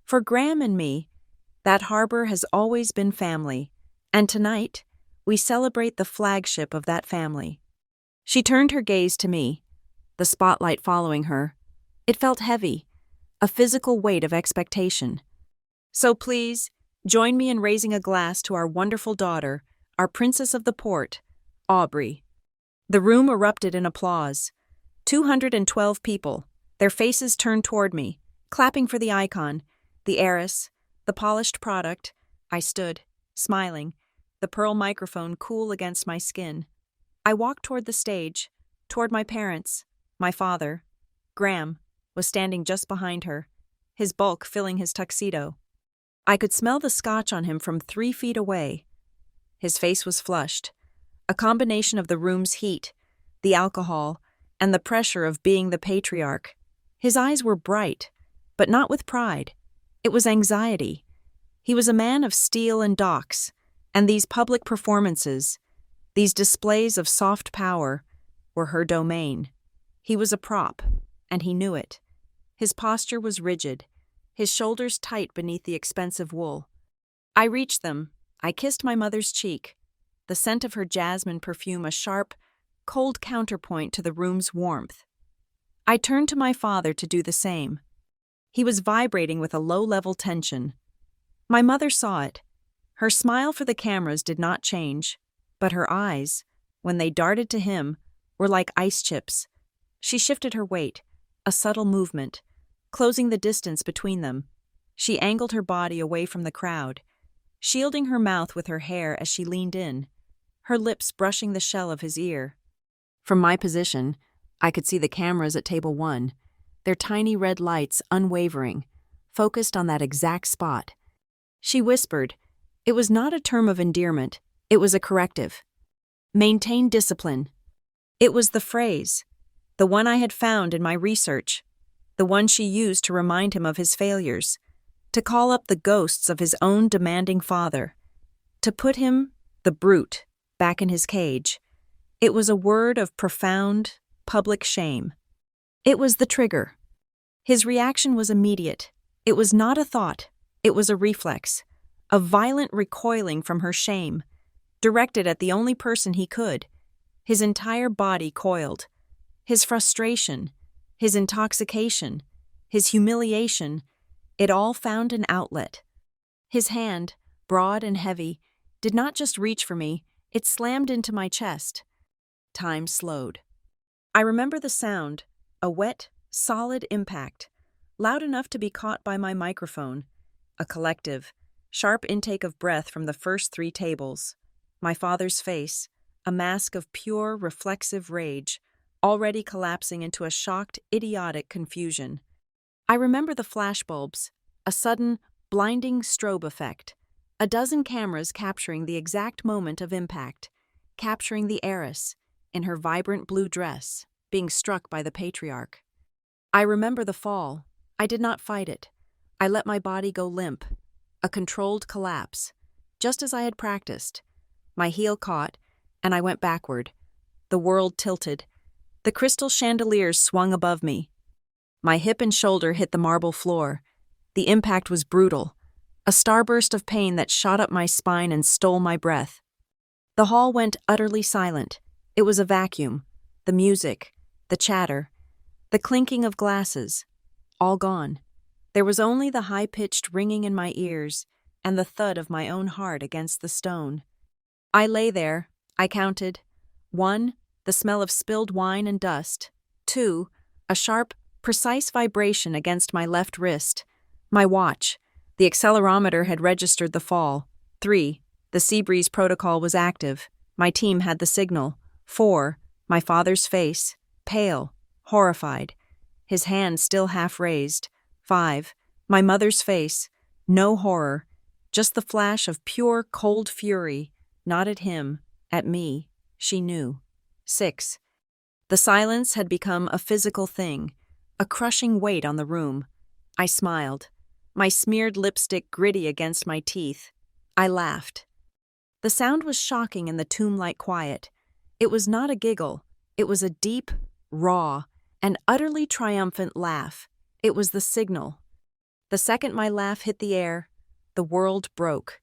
Speaker 1: For Graham and me, that harbor has always been family, and tonight, we celebrate the flagship of that family. She turned her gaze to me, the spotlight following her. It felt heavy, a physical weight of expectation. "So please, join me in raising a glass to our wonderful daughter, our princess of the port, Aubrey." The room erupted in applause. 212 people, their faces turned toward me, clapping for the icon, the heiress, the polished product. I stood, smiling, the pearl microphone cool against my skin. I walked toward the stage, toward my parents, my father. Graham was standing just behind her, his bulk filling his tuxedo. I could smell the scotch on him from 3 feet away. His face was flushed, a combination of the room's heat, the alcohol, and the pressure of being the patriarch. His eyes were bright, but not with pride. It was anxiety. He was a man of steel and docks, and these public performances, these displays of soft power, were her domain. He was a prop, and he knew it. His posture was rigid, his shoulders tight beneath the expensive wool. I reached them. I kissed my mother's cheek, the scent of her jasmine perfume a sharp, cold counterpoint to the room's warmth. I turned to my father to do the same. He was vibrating with a low-level tension. My mother saw it. Her smile for the cameras did not change, but her eyes, when they darted to him, were like ice chips. She shifted her weight, a subtle movement, closing the distance between them. She angled her body away from the crowd, shielding her mouth with her hair as she leaned in, her lips brushing the shell of his ear. From my position, I could see the cameras at table 1, their tiny red lights unwavering, focused on that exact spot. She whispered. It was not a term of endearment, it was a corrective. "Maintain discipline." It was the phrase, the one I had found in my research, the one she used to remind him of his failures, to call up the ghosts of his own demanding father, to put him, the brute, back in his cage. It was a word of profound, public shame. It was the trigger. His reaction was immediate. It was not a thought. It was a reflex, a violent recoiling from her shame, directed at the only person he could. His entire body coiled. His frustration, his intoxication, his humiliation, it all found an outlet. His hand, broad and heavy, did not just reach for me, it slammed into my chest. Time slowed. I remember the sound, a wet, solid impact, loud enough to be caught by my microphone. A collective, sharp intake of breath from the first 3 tables. My father's face, a mask of pure, reflexive rage, already collapsing into a shocked, idiotic confusion. I remember the flashbulbs, a sudden, blinding strobe effect. A dozen cameras capturing the exact moment of impact, capturing the heiress, in her vibrant blue dress, being struck by the patriarch. I remember the fall. I did not fight it. I let my body go limp, a controlled collapse, just as I had practiced. My heel caught, and I went backward. The world tilted. The crystal chandeliers swung above me. My hip and shoulder hit the marble floor. The impact was brutal, a starburst of pain that shot up my spine and stole my breath. The hall went utterly silent. It was a vacuum. The music, the chatter, the clinking of glasses, all gone. There was only the high-pitched ringing in my ears and the thud of my own heart against the stone. I lay there. I counted. 1, the smell of spilled wine and dust. 2, a sharp, precise vibration against my left wrist. My watch. The accelerometer had registered the fall. 3, the Seabreeze protocol was active. My team had the signal. 4, my father's face, pale, horrified, his hand still half raised. 5, my mother's face, no horror, just the flash of pure, cold fury, not at him, at me, she knew. 6, the silence had become a physical thing, a crushing weight on the room. I smiled, my smeared lipstick gritty against my teeth. I laughed. The sound was shocking in the tomb-like quiet. It was not a giggle. It was a deep, raw, and utterly triumphant laugh. It was the signal. The second my laugh hit the air, the world broke.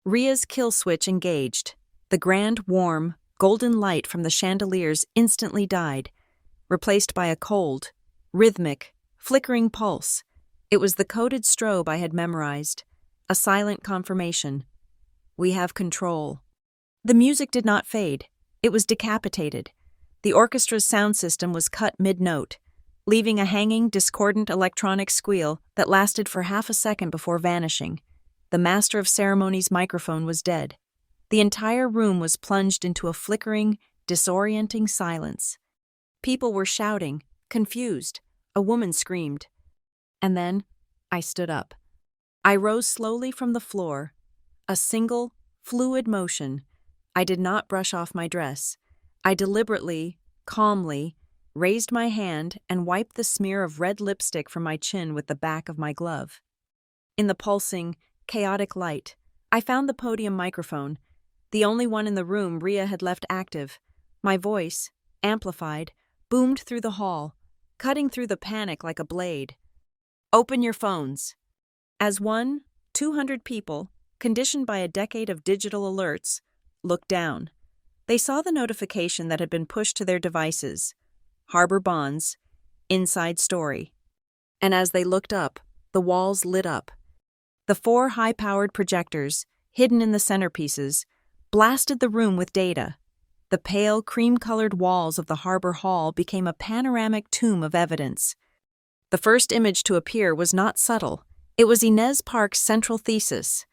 Speaker 1: Ria's kill switch engaged. The grand, warm, golden light from the chandeliers instantly died, replaced by a cold, rhythmic, flickering pulse. It was the coded strobe I had memorized, a silent confirmation. We have control. The music did not fade. It was decapitated. The orchestra's sound system was cut mid-note, leaving a hanging, discordant electronic squeal that lasted for half a second before vanishing. The master of ceremonies' microphone was dead. The entire room was plunged into a flickering, disorienting silence. People were shouting, confused. A woman screamed. And then, I stood up. I rose slowly from the floor. A single, fluid motion. I did not brush off my dress. I deliberately, calmly, raised my hand and wiped the smear of red lipstick from my chin with the back of my glove. In the pulsing, chaotic light, I found the podium microphone, the only one in the room Ria had left active. My voice, amplified, boomed through the hall, cutting through the panic like a blade. Open your phones. As 200 people, conditioned by a decade of digital alerts, looked down. They saw the notification that had been pushed to their devices. Harbor Bonds, Inside Story. And as they looked up, the walls lit up. The 4 high-powered projectors, hidden in the centerpieces, blasted the room with data. The pale, cream-colored walls of the Harbor Hall became a panoramic tomb of evidence. The first image to appear was not subtle. It was Inez Park's central thesis,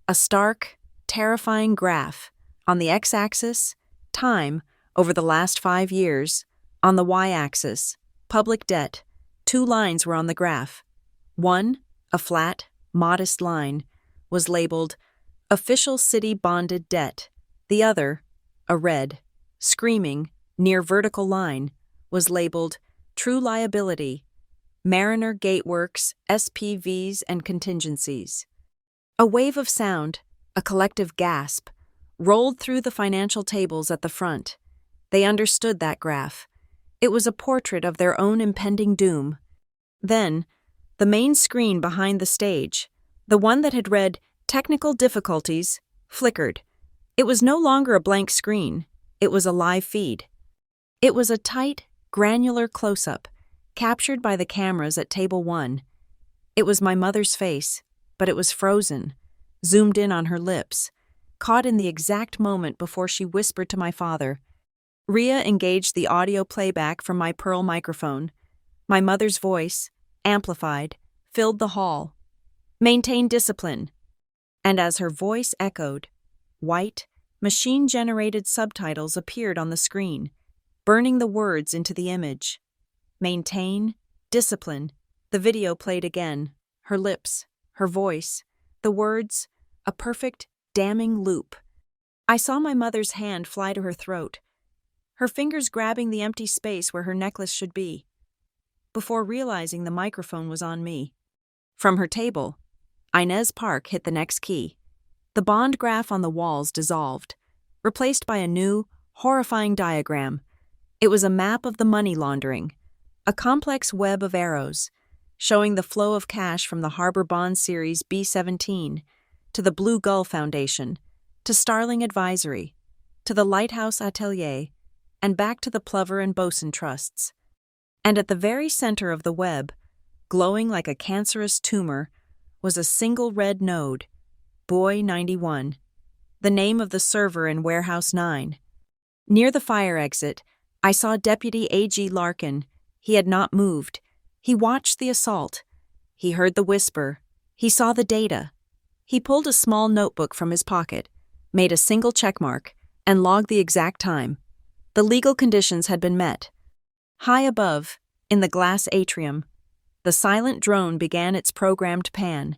Speaker 1: a stark, terrifying graph. On the x-axis, time over the last 5 years. On the y-axis, public debt. 2 lines were on the graph. One, a flat, modest line, was labeled Official City Bonded Debt. The other, a red, screaming, near vertical line, was labeled True Liability, Mariner Gateworks, SPVs and Contingencies. A wave of sound, a collective gasp, rolled through the financial tables at the front. They understood that graph. It was a portrait of their own impending doom. Then, the main screen behind the stage, the one that had read Technical Difficulties, flickered. It was no longer a blank screen. It was a live feed. It was a tight, granular close-up, captured by the cameras at Table 1. It was my mother's face, but it was frozen, zoomed in on her lips, caught in the exact moment before she whispered to my father. Ria engaged the audio playback from my Pearl microphone. My mother's voice, amplified, filled the hall. Maintain discipline. And as her voice echoed, white, machine-generated subtitles appeared on the screen, burning the words into the image. Maintain, discipline. The video played again. Her lips, her voice, the words, a perfect, damning loop. I saw my mother's hand fly to her throat, her fingers grabbing the empty space where her necklace should be, before realizing the microphone was on me. From her table, Inez Park hit the next key. The bond graph on the walls dissolved, replaced by a new, horrifying diagram. It was a map of the money laundering, a complex web of arrows, showing the flow of cash from the Harbor Bond Series B-17 to the Blue Gull Foundation, to Starling Advisory, to the Lighthouse Atelier, and back to the Plover and Bosun Trusts. And at the very center of the web, glowing like a cancerous tumor, was a single red node, Boy 91, the name of the server in Warehouse 9. Near the fire exit, I saw Deputy A.G. Larkin. He had not moved. He watched the assault. He heard the whisper. He saw the data. He pulled a small notebook from his pocket, made a single checkmark, and logged the exact time. The legal conditions had been met. High above, in the glass atrium, the silent drone began its programmed pan.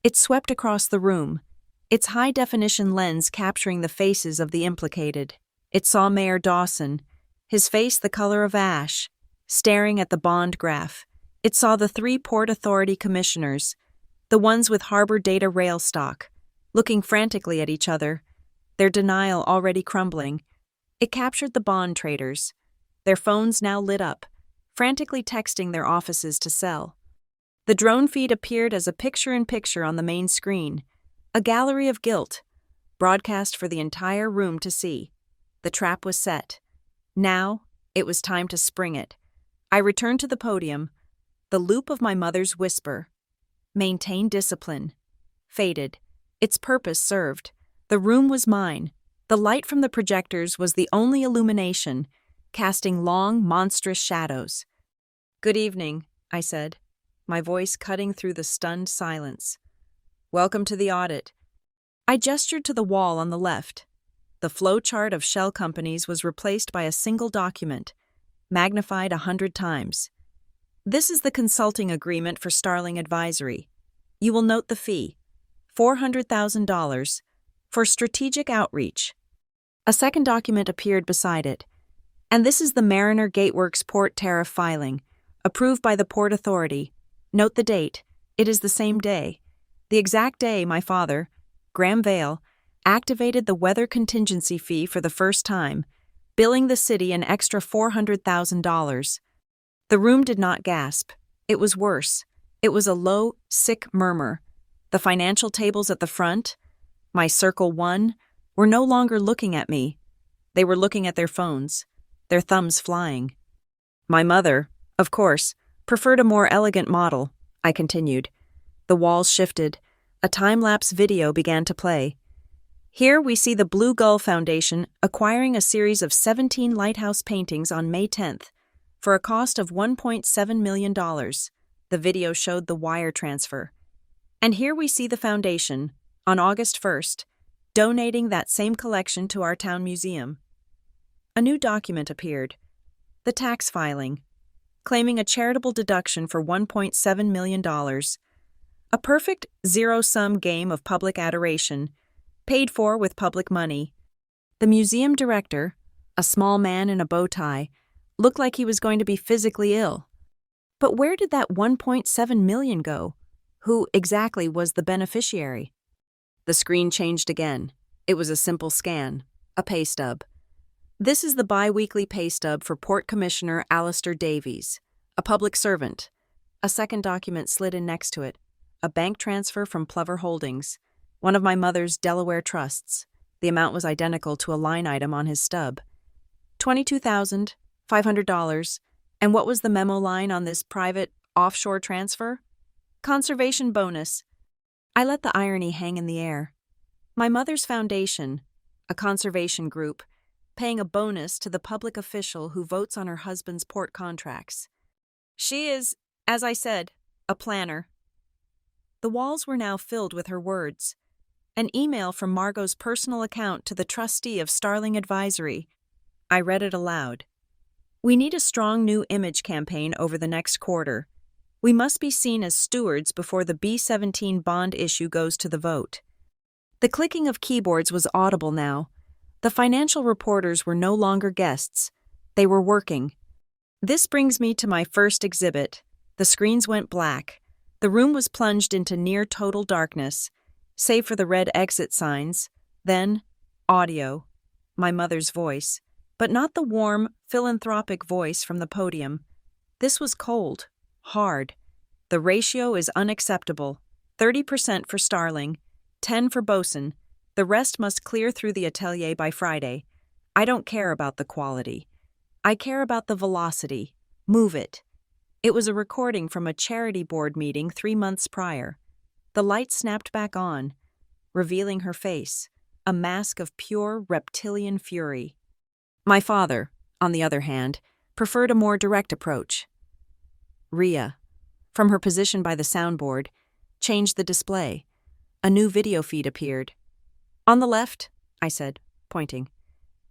Speaker 1: It swept across the room, its high-definition lens capturing the faces of the implicated. It saw Mayor Dawson, his face the color of ash, staring at the bond graph. It saw the 3 Port Authority commissioners, the ones with harbor data rail stock, looking frantically at each other, their denial already crumbling. It captured the bond traders, their phones now lit up, frantically texting their offices to sell. The drone feed appeared as a picture-in-picture on the main screen, a gallery of guilt, broadcast for the entire room to see. The trap was set. Now, it was time to spring it. I returned to the podium. The loop of my mother's whisper, "Maintain discipline," faded. Its purpose served. The room was mine. The light from the projectors was the only illumination, casting long, monstrous shadows. "Good evening," I said, my voice cutting through the stunned silence. "Welcome to the audit." I gestured to the wall on the left. The flowchart of shell companies was replaced by a single document, magnified 100 times. "This is the consulting agreement for Starling Advisory. You will note the fee, $400,000, for strategic outreach." A second document appeared beside it. "And this is the Mariner Gateworks Port Tariff filing, approved by the Port Authority. Note the date. It is the same day. The exact day my father, Graham Vale, activated the weather contingency fee for the first time, billing the city an extra $400,000. The room did not gasp. It was worse. It was a low, sick murmur. The financial tables at the front, my Circle 1, were no longer looking at me. They were looking at their phones, their thumbs flying. My mother, of course, preferred a more elegant model, I continued. The walls shifted. A time-lapse video began to play. Here we see the Blue Gull Foundation acquiring a series of 17 lighthouse paintings on May 10th for a cost of $1.7 million. The video showed the wire transfer. And here we see the foundation, on August 1st, donating that same collection to our town museum. A new document appeared, the tax filing, claiming a charitable deduction for $1.7 million. A perfect zero-sum game of public adoration, paid for with public money. The museum director, a small man in a bow tie, looked like he was going to be physically ill. But where did that $1.7 million go? Who exactly was the beneficiary? The screen changed again. It was a simple scan, a pay stub. "This is the bi-weekly pay stub for Port Commissioner Alistair Davies, a public servant." A second document slid in next to it, a bank transfer from Plover Holdings, one of my mother's Delaware trusts. The amount was identical to a line item on his stub. $22,500. And what was the memo line on this private, offshore transfer? Conservation bonus. I let the irony hang in the air. My mother's foundation, a conservation group, paying a bonus to the public official who votes on her husband's port contracts. She is, as I said, A planner. The walls were now filled with her words. An email from Margot's personal account to the trustee of Starling Advisory. I read it aloud. We need a strong new image campaign over the next quarter. We must be seen as stewards before the B-17 bond issue goes to the vote. The clicking of keyboards was audible now. The financial reporters were no longer guests. They were working. This brings me to my first exhibit. The screens went black. The room was plunged into near total darkness, save for the red exit signs. Then, audio. My mother's voice, but not the warm, philanthropic voice from the podium. This was cold, hard. The ratio is unacceptable. 30% for Starling, 10 for Bosun. The rest must clear through the atelier by Friday. I don't care about the quality. I care about the velocity. Move it. It was a recording from a charity board meeting 3 months prior. The light snapped back on, revealing her face, a mask of pure reptilian fury. My father, on the other hand, preferred a more direct approach. Rhea, from her position by the soundboard, changed the display. A new video feed appeared. On the left, I said, pointing.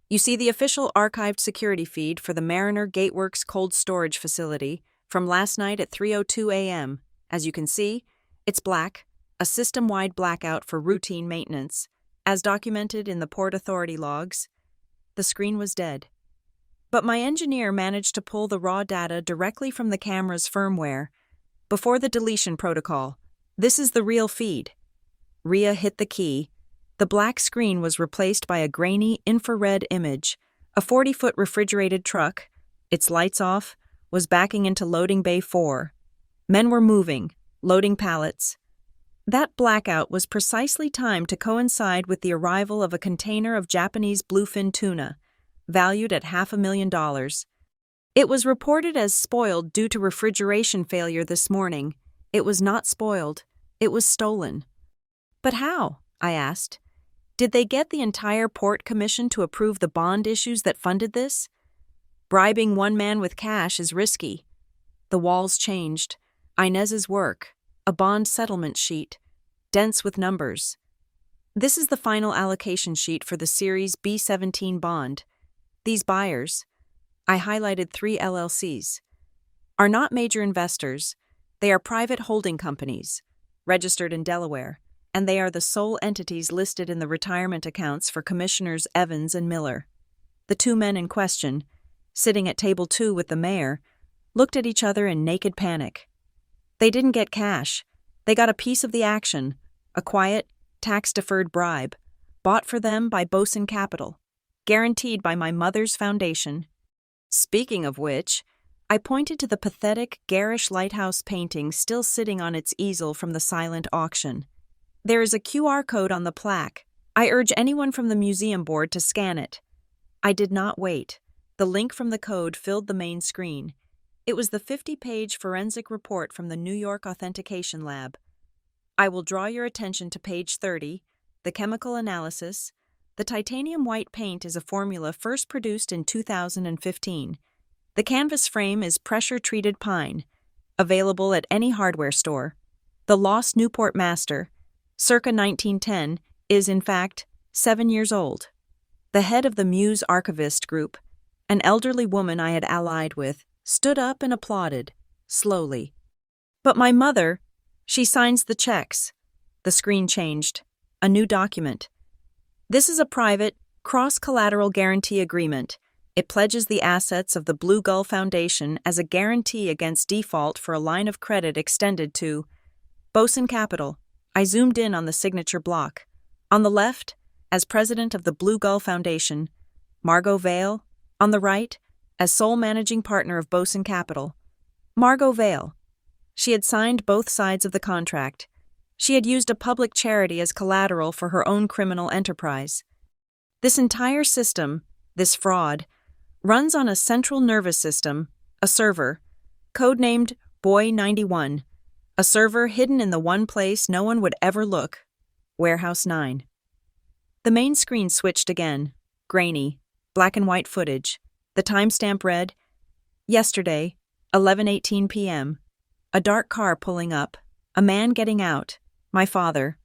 Speaker 1: You see the official archived security feed for the Mariner Gateworks cold storage facility from last night at 3:02 a.m. As you can see, it's black, a system-wide blackout for routine maintenance, as documented in the Port Authority logs. The screen was dead. But my engineer managed to pull the raw data directly from the camera's firmware. Before the deletion protocol, this is the real feed. Rhea hit the key. The black screen was replaced by a grainy infrared image. A 40-foot refrigerated truck, its lights off, was backing into loading bay 4. Men were moving, loading pallets. That blackout was precisely timed to coincide with the arrival of a container of Japanese bluefin tuna, valued at $500,000. It was reported as spoiled due to refrigeration failure this morning. It was not spoiled. It was stolen. But how? I asked. Did they get the entire Port Commission to approve the bond issues that funded this? Bribing one man with cash is risky. The walls changed. Inez's work, a bond settlement sheet, dense with numbers. This is the final allocation sheet for the Series B-17 bond. These buyers, I highlighted 3 LLCs, are not major investors. They are private holding companies, registered in Delaware, and they are the sole entities listed in the retirement accounts for Commissioners Evans and Miller. The 2 men in question, sitting at table 2 with the mayor, looked at each other in naked panic. They didn't get cash. They got a piece of the action, a quiet, tax-deferred bribe, bought for them by Bosun Capital, guaranteed by my mother's foundation. Speaking of which, I pointed to the pathetic, garish lighthouse painting still sitting on its easel from the silent auction. There is a QR code on the plaque. I urge anyone from the museum board to scan it. I did not wait. The link from the code filled the main screen. It was the 50-page forensic report from the New York Authentication Lab. I will draw your attention to page 30, the chemical analysis. The titanium white paint is a formula first produced in 2015. The canvas frame is pressure-treated pine, available at any hardware store. The lost Newport Master, circa 1910, is, in fact, 7 years old. The head of the Muse Archivist Group, an elderly woman I had allied with, stood up and applauded, slowly. But my mother, she signs the checks. The screen changed. A new document. This is a private, cross-collateral guarantee agreement. It pledges the assets of the Blue Gull Foundation as a guarantee against default for a line of credit extended to Bosun Capital. I zoomed in on the signature block. On the left, as president of the Blue Gull Foundation, Margot Vale. On the right, as sole managing partner of Bosun Capital, Margot Vale. She had signed both sides of the contract. She had used a public charity as collateral for her own criminal enterprise. This entire system, this fraud, runs on a central nervous system, a server, codenamed Boy 91, a server hidden in the one place no one would ever look, Warehouse 9. The main screen switched again, grainy, black and white footage. The timestamp read, yesterday, 11:18 p.m. A dark car pulling up. A man getting out. My father.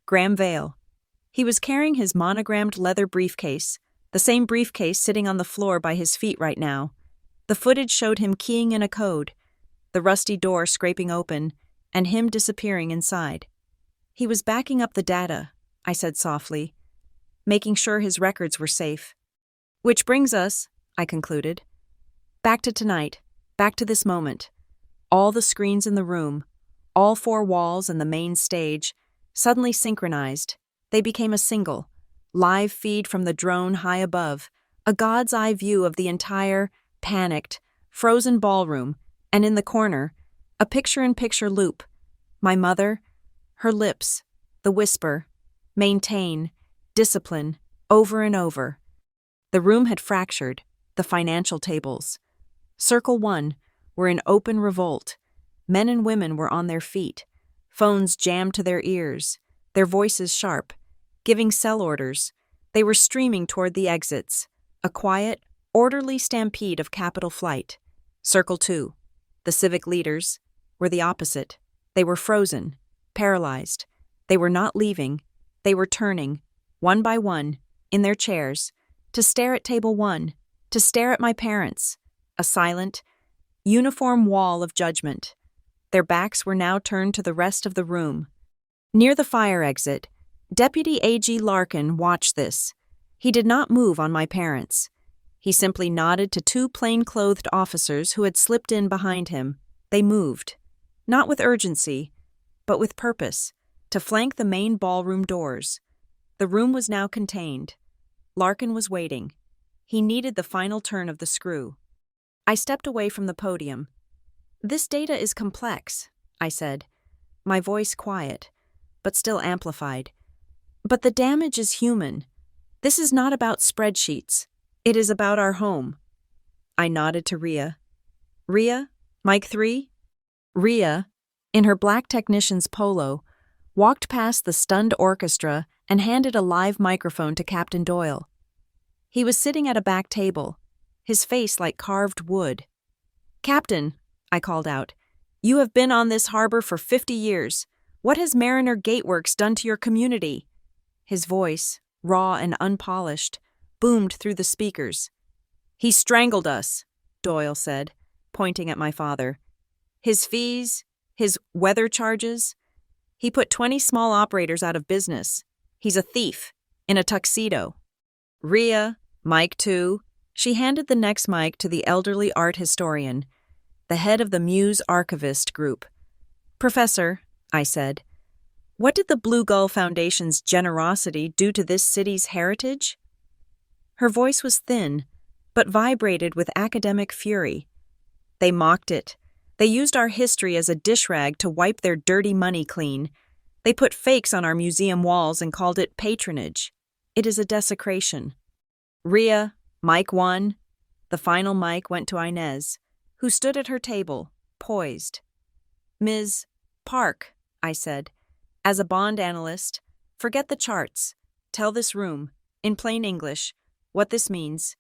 Speaker 1: Graham Vale. He was carrying his monogrammed leather briefcase, the same briefcase sitting on the floor by his feet right now. The footage showed him keying in a code, the rusty door scraping open, and him disappearing inside. He was backing up the data, I said softly, making sure his records were safe. Which brings us, I concluded, back to tonight, back to this moment. All the screens in the room, all four walls and the main stage, suddenly synchronized. They became a single, live feed from the drone high above, a god's eye view of the entire, panicked, frozen ballroom, and in the corner, a picture-in-picture loop. My mother, her lips, the whisper, maintain, discipline, over and over. The room had fractured, the financial tables. Circle 1 were in open revolt. Men and women were on their feet, phones jammed to their ears, their voices sharp, giving sell orders. They were streaming toward the exits, a quiet, orderly stampede of capital flight. Circle 2, the civic leaders, were the opposite. They were frozen, paralyzed. They were not leaving. They were turning, one by one, in their chairs, to stare at table 1, to stare at my parents, a silent, uniform wall of judgment. Their backs were now turned to the rest of the room. Near the fire exit, Deputy A.G. Larkin watched this. He did not move on my parents. He simply nodded to 2 plain-clothed officers who had slipped in behind him. They moved, not with urgency, but with purpose, to flank the main ballroom doors. The room was now contained. Larkin was waiting. He needed the final turn of the screw. I stepped away from the podium. "This data is complex," I said, my voice quiet, but still amplified. "But the damage is human. This is not about spreadsheets. It is about our home." I nodded to Rhea. "Rhea, mic 3? Rhea, in her black technician's polo, walked past the stunned orchestra and handed a live microphone to Captain Doyle. He was sitting at a back table, his face like carved wood. "Captain," I called out, "you have been on this harbor for 50 years. What has Mariner Gateworks done to your community?" His voice, raw and unpolished, boomed through the speakers. "He strangled us," Doyle said, pointing at my father. "His fees, his weather charges. He put 20 small operators out of business. He's a thief, in a tuxedo." "Rhea, mic 2. She handed the next mic to the elderly art historian, the head of the Muse archivist group. "Professor," I said, "what did the Blue Gull Foundation's generosity do to this city's heritage?" Her voice was thin, but vibrated with academic fury. "They mocked it. They used our history as a dish rag to wipe their dirty money clean. They put fakes on our museum walls and called it patronage. It is a desecration." "Rhea, mic 1. The final mic went to Inez, who stood at her table, poised. "Ms. Park," I said, "as a bond analyst, forget the charts. Tell this room, in plain English, what this means."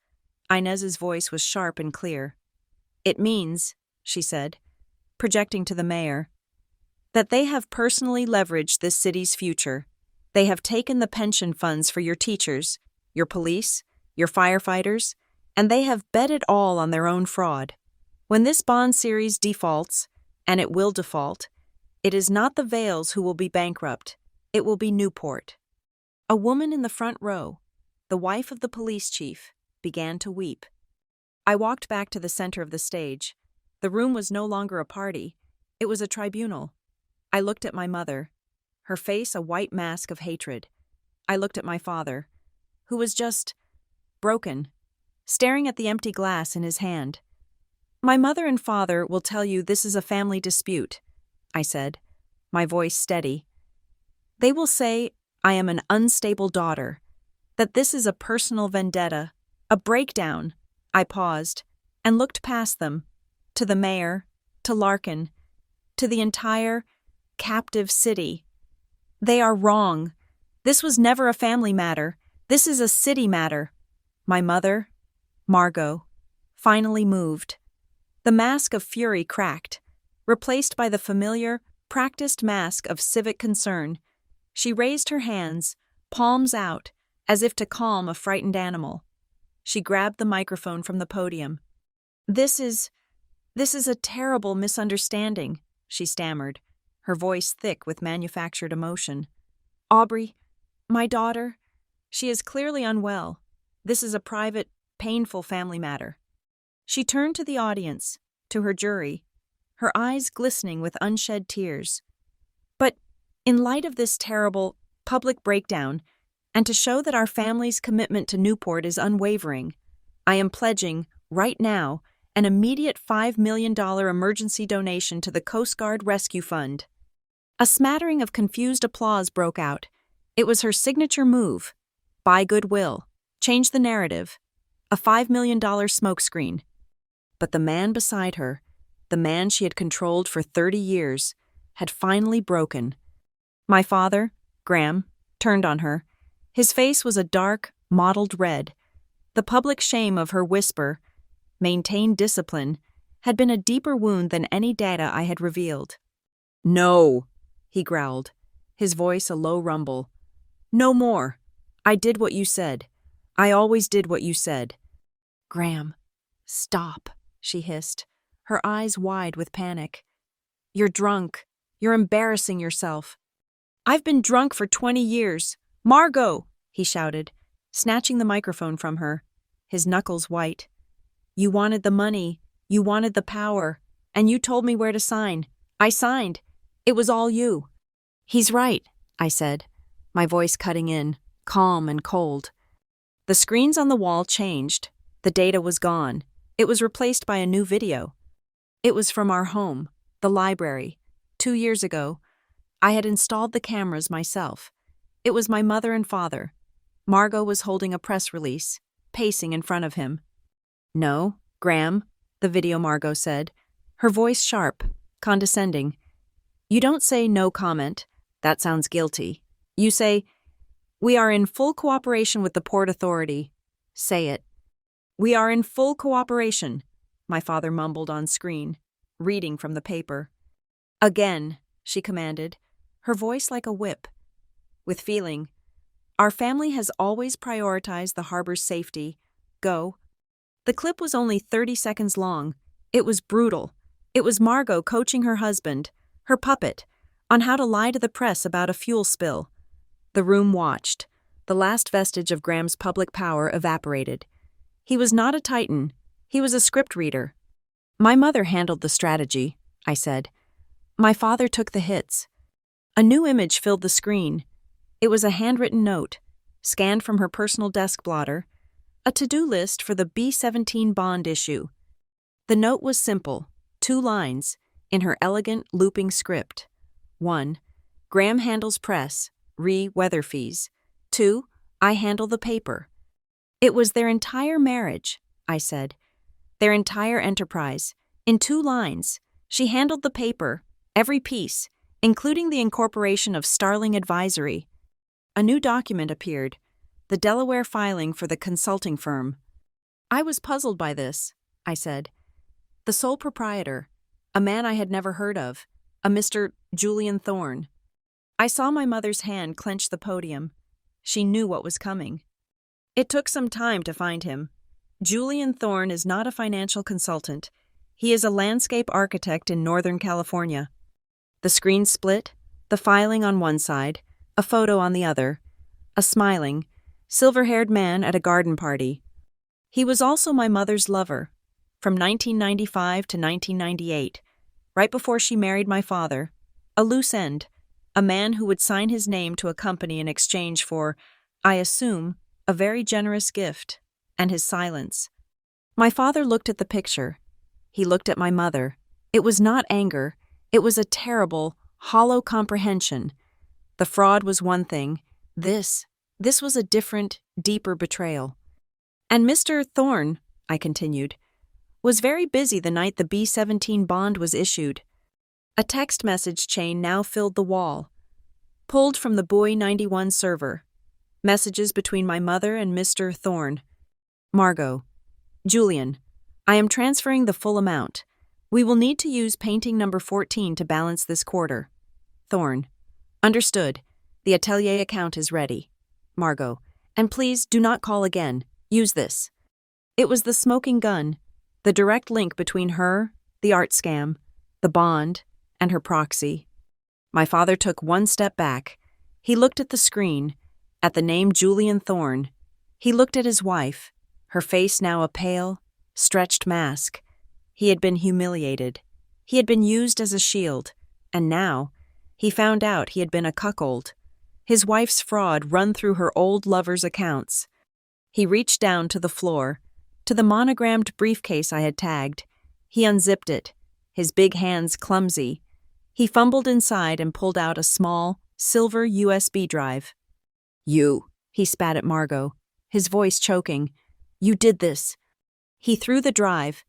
Speaker 1: Inez's voice was sharp and clear. "It means," she said, projecting to the mayor, "that they have personally leveraged this city's future. They have taken the pension funds for your teachers, your police, your firefighters, and they have bet it all on their own fraud. When this bond series defaults, and it will default, it is not the Vales who will be bankrupt. It will be Newport." A woman in the front row, the wife of the police chief, began to weep. I walked back to the center of the stage. The room was no longer a party. It was a tribunal. I looked at my mother, her face a white mask of hatred. I looked at my father, who was just broken, staring at the empty glass in his hand. "My mother and father will tell you this is a family dispute," I said, my voice steady. "They will say I am an unstable daughter, that this is a personal vendetta, a breakdown." I paused and looked past them, to the mayor, to Larkin, to the entire captive city. "They are wrong. This was never a family matter. This is a city matter." My mother, Margot, finally moved. The mask of fury cracked. replaced by the familiar, practiced mask of civic concern. She raised her hands, palms out, as if to calm a frightened animal. She grabbed the microphone from the podium. This is a terrible misunderstanding," she stammered, her voice thick with manufactured emotion. "Aubrey, my daughter, she is clearly unwell. This is a private, painful family matter." She turned to the audience, to her jury, her eyes glistening with unshed tears. "But in light of this terrible, public breakdown, and to show that our family's commitment to Newport is unwavering, I am pledging, right now, an immediate $5 million emergency donation to the Coast Guard Rescue Fund." A smattering of confused applause broke out. It was her signature move. Buy goodwill. Change the narrative. A $5 million smokescreen. But the man beside her, the man she had controlled for 30 years, had finally broken. My father, Graham, turned on her. His face was a dark, mottled red. The public shame of her whisper, "Maintain discipline," had been a deeper wound than any data I had revealed. "No," he growled, his voice a low rumble. "No more. I did what you said. I always did what you said." "Graham, stop," she hissed, her eyes wide with panic. "You're drunk. You're embarrassing yourself." "I've been drunk for 20 years. Margot!" he shouted, snatching the microphone from her, his knuckles white. "You wanted the money, you wanted the power, and you told me where to sign. I signed. It was all you." "He's right," I said, my voice cutting in, calm and cold. The screens on the wall changed. The data was gone. It was replaced by a new video. It was from our home, the library. 2 years ago, I had installed the cameras myself. It was my mother and father. Margot was holding a press release, pacing in front of him. "No, Graham," the video Margot said, her voice sharp, condescending. "You don't say no comment. That sounds guilty. You say, 'We are in full cooperation with the Port Authority.' Say it." "We are in full cooperation," my father mumbled on screen, reading from the paper. "Again," she commanded, her voice like a whip. With feeling, "Our family has always prioritized the harbor's safety. Go." The clip was only 30 seconds long. It was brutal. It was Margot coaching her husband, her puppet, on how to lie to the press about a fuel spill. The room watched. The last vestige of Graham's public power evaporated. He was not a titan. He was a script reader. "My mother handled the strategy," I said. "My father took the hits." A new image filled the screen. It was a handwritten note, scanned from her personal desk blotter, a to-do list for the B-17 bond issue. The note was simple, 2 lines, in her elegant, looping script. 1. Graham handles press, weather fees. 2. I handle the paper. It was their entire marriage, I said. Their entire enterprise. In 2 lines, she handled the paper, every piece, including the incorporation of Starling Advisory. A new document appeared, the Delaware filing for the consulting firm. I was puzzled by this, I said. The sole proprietor, a man I had never heard of, a Mr. Julian Thorne. I saw my mother's hand clench the podium. She knew what was coming. It took some time to find him. Julian Thorne is not a financial consultant. He is a landscape architect in Northern California. The screen split, the filing on one side, a photo on the other, a smiling, silver-haired man at a garden party. He was also my mother's lover, from 1995 to 1998, right before she married my father, a loose end, a man who would sign his name to a company in exchange for, I assume, a very generous gift, and his silence. My father looked at the picture. He looked at my mother. It was not anger. It was a terrible, hollow comprehension. The fraud was one thing. This was a different, deeper betrayal. And Mr. Thorne, I continued, was very busy the night the B-17 bond was issued. A text message chain now filled the wall, pulled from the Buoy 91 server. Messages between my mother and Mr. Thorne. Margot. Julian. I am transferring the full amount. We will need to use painting number 14 to balance this quarter. Thorn. Understood. The atelier account is ready. Margot. And please do not call again. Use this. It was the smoking gun, the direct link between her, the art scam, the bond, and her proxy. My father took one step back. He looked at the screen, at the name Julian Thorn. He looked at his wife, her face now a pale, stretched mask. He had been humiliated. He had been used as a shield, and now he found out he had been a cuckold. His wife's fraud run through her old lover's accounts. He reached down to the floor, to the monogrammed briefcase I had tagged. He unzipped it, his big hands clumsy. He fumbled inside and pulled out a small, silver USB drive. You, he spat at Margot, his voice choking. You did this. He threw the drive.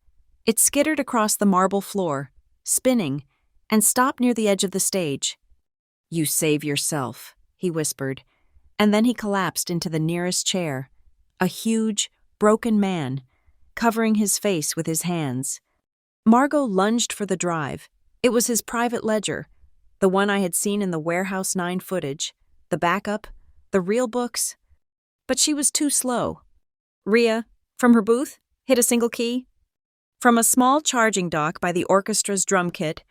Speaker 1: It skittered across the marble floor, spinning, and stopped near the edge of the stage. You save yourself, he whispered, and then he collapsed into the nearest chair, a huge, broken man, covering his face with his hands. Margot lunged for the drive. It was his private ledger, the one I had seen in the Warehouse 9 footage, the backup, the real books. But she was too slow. Rhea, from her booth, hit a single key. From a small charging dock by the orchestra's drum kit,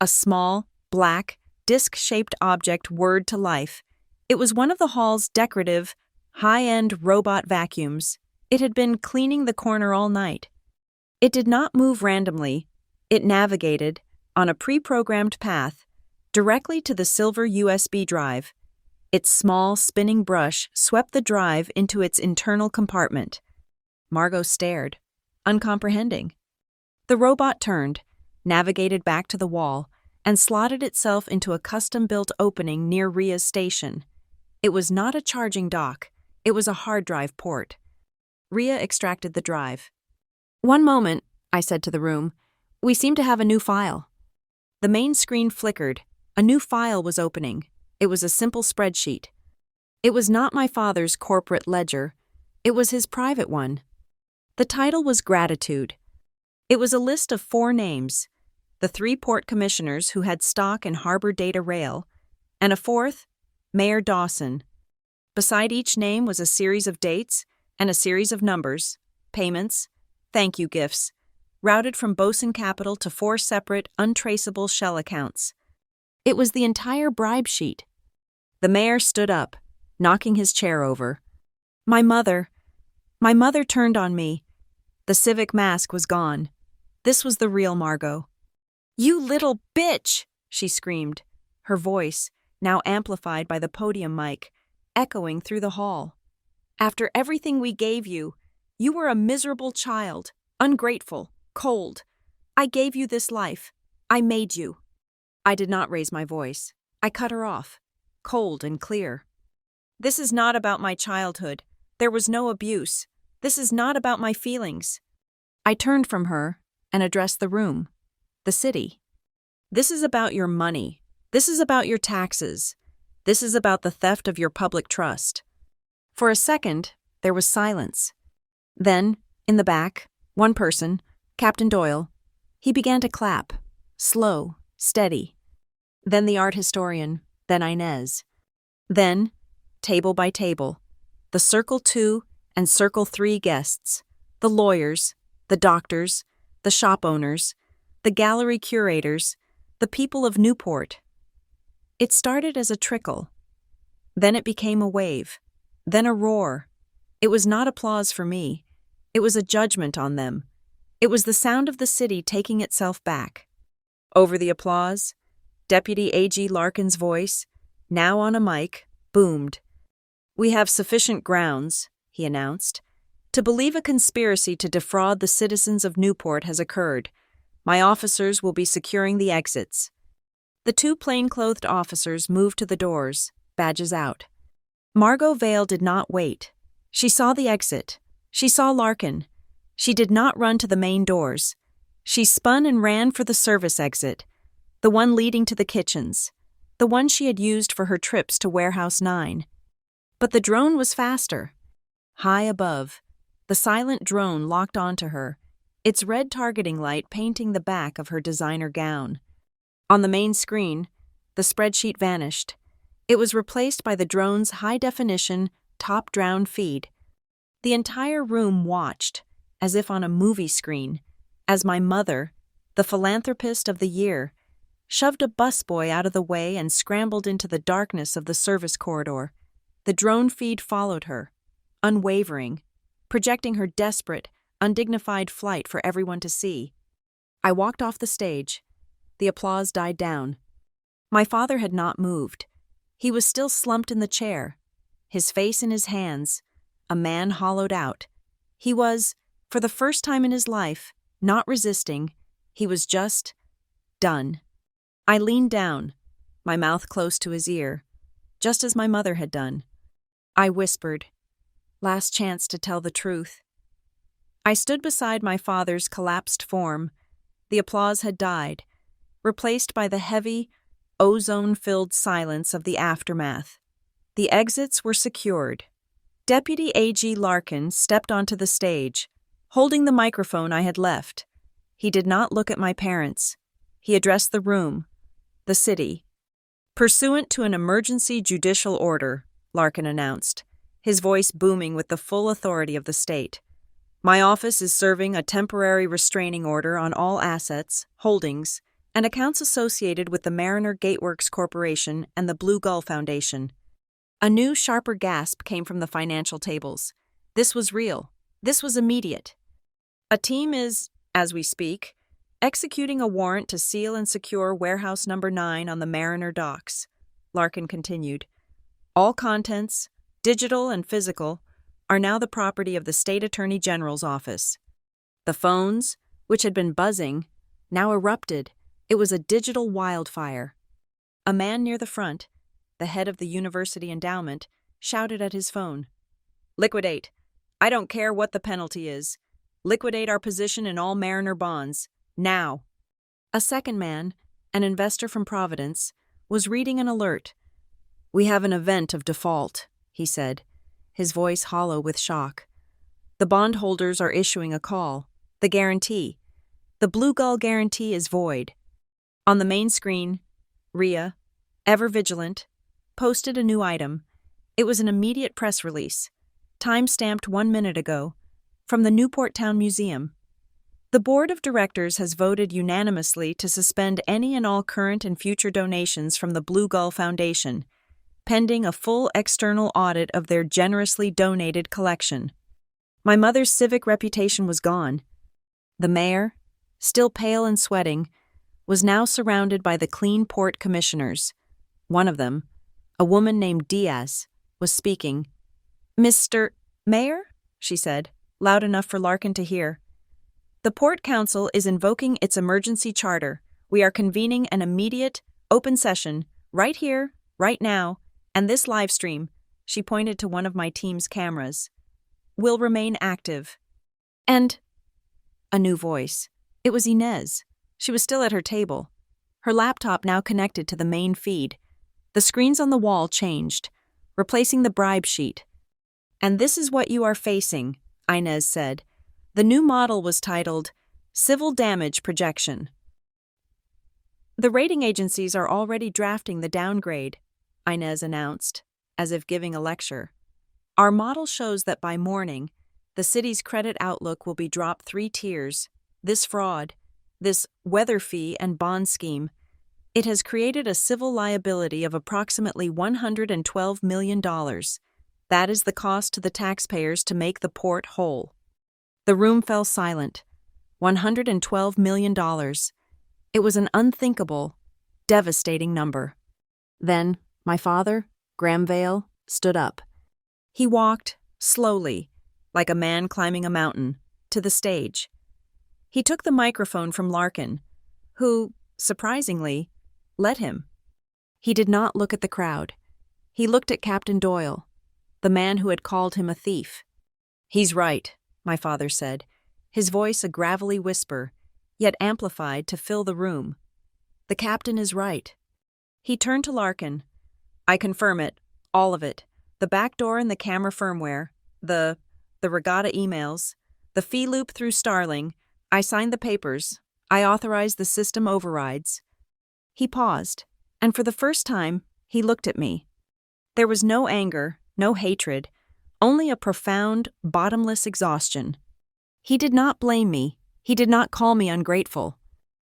Speaker 1: a small, black, disc-shaped object whirred to life. It was one of the hall's decorative, high-end robot vacuums. It had been cleaning the corner all night. It did not move randomly. It navigated, on a pre-programmed path, directly to the silver USB drive. Its small, spinning brush swept the drive into its internal compartment. Margot stared, uncomprehending. The robot turned, navigated back to the wall, and slotted itself into a custom-built opening near Rhea's station. It was not a charging dock. It was a hard drive port. Rhea extracted the drive. One moment, I said to the room. We seem to have a new file. The main screen flickered. A new file was opening. It was a simple spreadsheet. It was not my father's corporate ledger. It was his private one. The title was Gratitude. It was a list of 4 names, the 3 port commissioners who had stock in Harbor Data Rail, and a 4th, Mayor Dawson. Beside each name was a series of dates and a series of numbers, payments, thank you gifts, routed from Bosun Capital to 4 separate, untraceable shell accounts. It was the entire bribe sheet. The mayor stood up, knocking his chair over. My mother turned on me. The civic mask was gone. This was the real Margot. You little bitch, she screamed, her voice, now amplified by the podium mic, echoing through the hall. After everything we gave you, you were a miserable child, ungrateful, cold. I gave you this life. I made you. I did not raise my voice. I cut her off, cold and clear. This is not about my childhood. There was no abuse. This is not about my feelings. I turned from her and addressed the room, the city. This is about your money. This is about your taxes. This is about the theft of your public trust. For a second, there was silence. Then, in the back, one person, Captain Doyle, he began to clap, slow, steady. Then the art historian, then Inez. Then, table by table, the Circle 2 and Circle 3 guests, the lawyers, the doctors, the shop owners, the gallery curators, the people of Newport. It started as a trickle. Then it became a wave, then a roar. It was not applause for me. It was a judgment on them. It was the sound of the city taking itself back. Over the applause, Deputy A.G. Larkin's voice, now on a mic, boomed. We have sufficient grounds, he announced, to believe a conspiracy to defraud the citizens of Newport has occurred. My officers will be securing the exits. The 2 plainclothed officers moved to the doors, badges out. Margot Vale did not wait. She saw the exit. She saw Larkin. She did not run to the main doors. She spun and ran for the service exit, the one leading to the kitchens, the one she had used for her trips to Warehouse 9. But the drone was faster. High above, the silent drone locked onto her. its red targeting light painting the back of her designer gown. On the main screen, the spreadsheet vanished. It was replaced by the drone's high-definition, top-down feed. The entire room watched, as if on a movie screen, as my mother, the philanthropist of the year, shoved a busboy out of the way and scrambled into the darkness of the service corridor. The drone feed followed her, unwavering, projecting her desperate, undignified flight for everyone to see. I walked off the stage. The applause died down. My father had not moved. He was still slumped in the chair, his face in his hands, a man hollowed out. He was, for the first time in his life, not resisting. He was just done. I leaned down, my mouth close to his ear, just as my mother had done. I whispered, "Last chance to tell the truth." I stood beside my father's collapsed form. The applause had died, replaced by the heavy, ozone-filled silence of the aftermath. The exits were secured. Deputy A.G. Larkin stepped onto the stage, holding the microphone I had left. He did not look at my parents. He addressed the room, the city. "Pursuant to an emergency judicial order," Larkin announced, his voice booming with the full authority of the state. "My office is serving a temporary restraining order on all assets, holdings, and accounts associated with the Mariner Gateworks Corporation and the Blue Gull Foundation." A new, sharper gasp came from the financial tables. This was real. This was immediate. "A team is, as we speak, executing a warrant to seal and secure warehouse number 9 on the Mariner docks," Larkin continued. "All contents, digital and physical, are now the property of the State Attorney General's office." The phones, which had been buzzing, now erupted. It was a digital wildfire. A man near the front, the head of the university endowment, shouted at his phone, "Liquidate. I don't care what the penalty is. Liquidate our position in all Mariner bonds. Now." A second man, an investor from Providence, was reading an alert. "We have an event of default," he said, his voice hollow with shock. "The bondholders are issuing a call. The guarantee. The Blue Gull guarantee is void." On the main screen, Rhea, ever vigilant, posted a new item. It was an immediate press release, time-stamped 1 minute ago, from the Newport Town Museum. "The Board of Directors has voted unanimously to suspend any and all current and future donations from the Blue Gull Foundation, pending a full external audit of their generously donated collection." My mother's civic reputation was gone. The mayor, still pale and sweating, was now surrounded by the Clean Port commissioners. One of them, a woman named Diaz, was speaking. "Mr. Mayor," she said, loud enough for Larkin to hear, "the Port Council is invoking its emergency charter. We are convening an immediate, open session, right here, right now, and this live stream," she pointed to one of my team's cameras, "will remain active." And a new voice. It was Inez. She was still at her table, her laptop now connected to the main feed. The screens on the wall changed, replacing the bribe sheet. "And this is what you are facing," Inez said. The new model was titled Civil Damage Projection. "The rating agencies are already drafting the downgrade," Inez announced, as if giving a lecture. "Our model shows that by morning, the city's credit outlook will be dropped 3 tiers. This fraud, this weather fee and bond scheme, it has created a civil liability of approximately $112 million. That is the cost to the taxpayers to make the port whole." The room fell silent. $112 million. It was an unthinkable, devastating number. Then my father, Graham Vale, stood up. He walked, slowly, like a man climbing a mountain, to the stage. He took the microphone from Larkin, who, surprisingly, let him. He did not look at the crowd. He looked at Captain Doyle, the man who had called him a thief. "He's right," my father said, his voice a gravelly whisper, yet amplified to fill the room. "The captain is right." He turned to Larkin. "I confirm it, all of it. The back door and the camera firmware, the regatta emails, the fee loop through Starling, I signed the papers. I authorized the system overrides. He paused, and for the first time, he looked at me. There was no anger, no hatred, only a profound, bottomless exhaustion. He did not blame me. He did not call me ungrateful.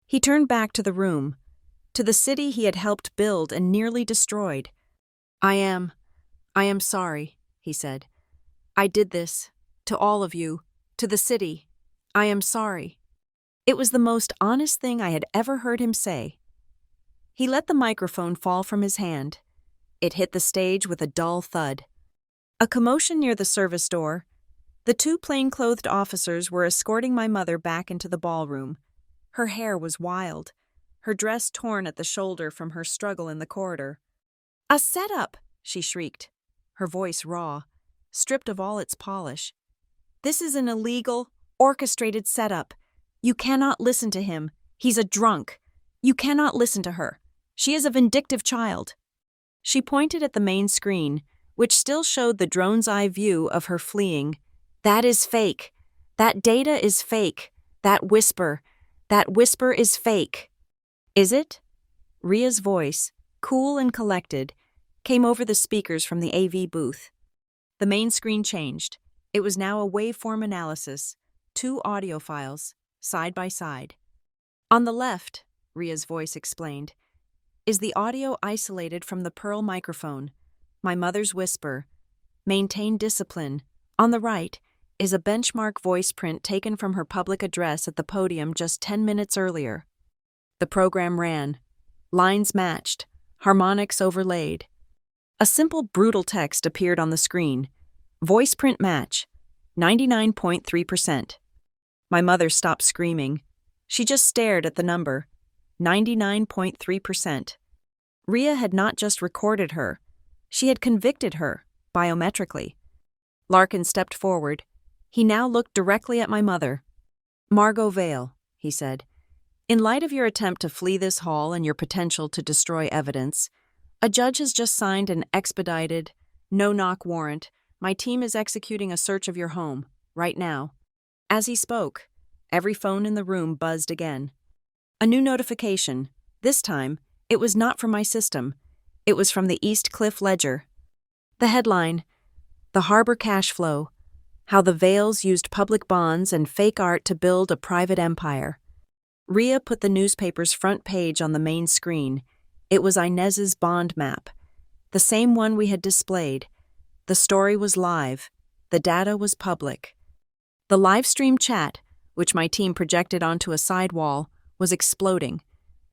Speaker 1: He turned back to the room, to the city he had helped build and nearly destroyed. I am sorry, he said. I did this, to all of you, to the city. I am sorry. It was the most honest thing I had ever heard him say. He let the microphone fall from his hand. It hit the stage with a dull thud. A commotion near the service door. The two plainclothed officers were escorting my mother back into the ballroom. Her hair was wild, her dress torn at the shoulder from her struggle in the corridor. "A setup!" she shrieked, her voice raw, stripped of all its polish. "This is an illegal, orchestrated setup. You cannot listen to him. He's a drunk. You cannot listen to her. She is a vindictive child." She pointed at the main screen, which still showed the drone's eye view of her fleeing. "That is fake. That data is fake. That whisper is fake." "Is it?" Ria's voice, cool and collected, came over the speakers from the AV booth. The main screen changed. It was now a waveform analysis, 2 audio files, side by side. "On the left," Ria's voice explained, "is the audio isolated from the Pearl microphone, my mother's whisper. Maintain discipline. On the right is a benchmark voice print taken from her public address at the podium just 10 minutes earlier." The program ran. Lines matched, harmonics overlaid. A simple, brutal text appeared on the screen. Voice print match, 99.3%. My mother stopped screaming. She just stared at the number, 99.3%. Ria had not just recorded her, she had convicted her, biometrically. Larkin stepped forward. He now looked directly at my mother. "Margot Vale," he said, "in light of your attempt to flee this hall and your potential to destroy evidence, a judge has just signed an expedited, no-knock warrant. My team is executing a search of your home, right now." As he spoke, every phone in the room buzzed again. A new notification. This time, it was not from my system. It was from the East Cliff Ledger. The headline, "The Harbor Cash Flow, How the Vales Used Public Bonds and Fake Art to Build a Private Empire." Ria put the newspaper's front page on the main screen. It was Inez's bond map, the same one we had displayed. The story was live. The data was public. The live stream chat, which my team projected onto a side wall, was exploding.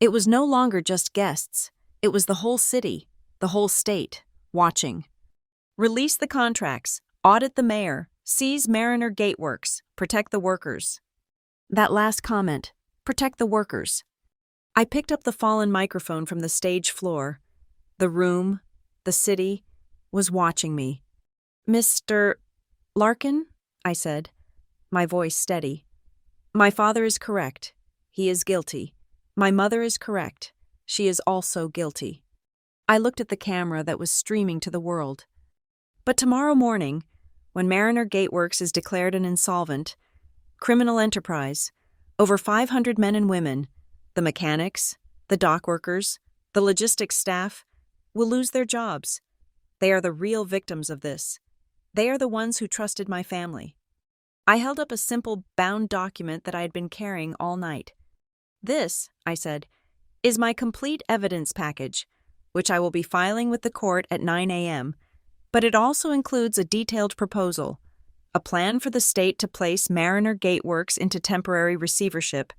Speaker 1: It was no longer just guests. It was the whole city, the whole state, watching. "Release the contracts, audit the mayor, seize Mariner Gateworks, protect the workers." That last comment, "protect the workers." I picked up the fallen microphone from the stage floor. The room, the city, was watching me. "Mr. Larkin?" I said, my voice steady. "My father is correct. He is guilty. My mother is correct. She is also guilty." I looked at the camera that was streaming to the world. "But tomorrow morning, when Mariner Gateworks is declared an insolvent, criminal enterprise, over 500 men and women, the mechanics, the dock workers, the logistics staff, will lose their jobs. They are the real victims of this. They are the ones who trusted my family." I held up a simple, bound document that I had been carrying all night. "This," I said, "is my complete evidence package, which I will be filing with the court at 9 a.m., but it also includes a detailed proposal, a plan for the state to place Mariner Gateworks into temporary receivership,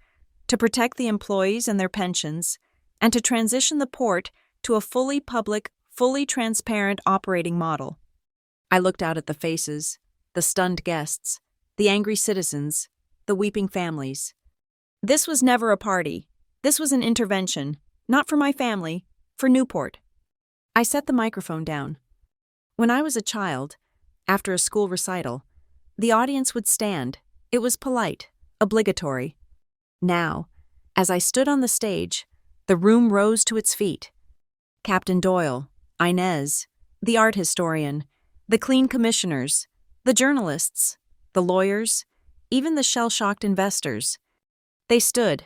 Speaker 1: to protect the employees and their pensions, and to transition the port to a fully public, fully transparent operating model." I looked out at the faces, the stunned guests, the angry citizens, the weeping families. This was never a party. This was an intervention, not for my family, for Newport. I set the microphone down. When I was a child, after a school recital, the audience would stand. It was polite, obligatory. Now, as I stood on the stage, the room rose to its feet. Captain Doyle, Inez, the art historian, the clean commissioners, the journalists, the lawyers, even the shell-shocked investors. They stood,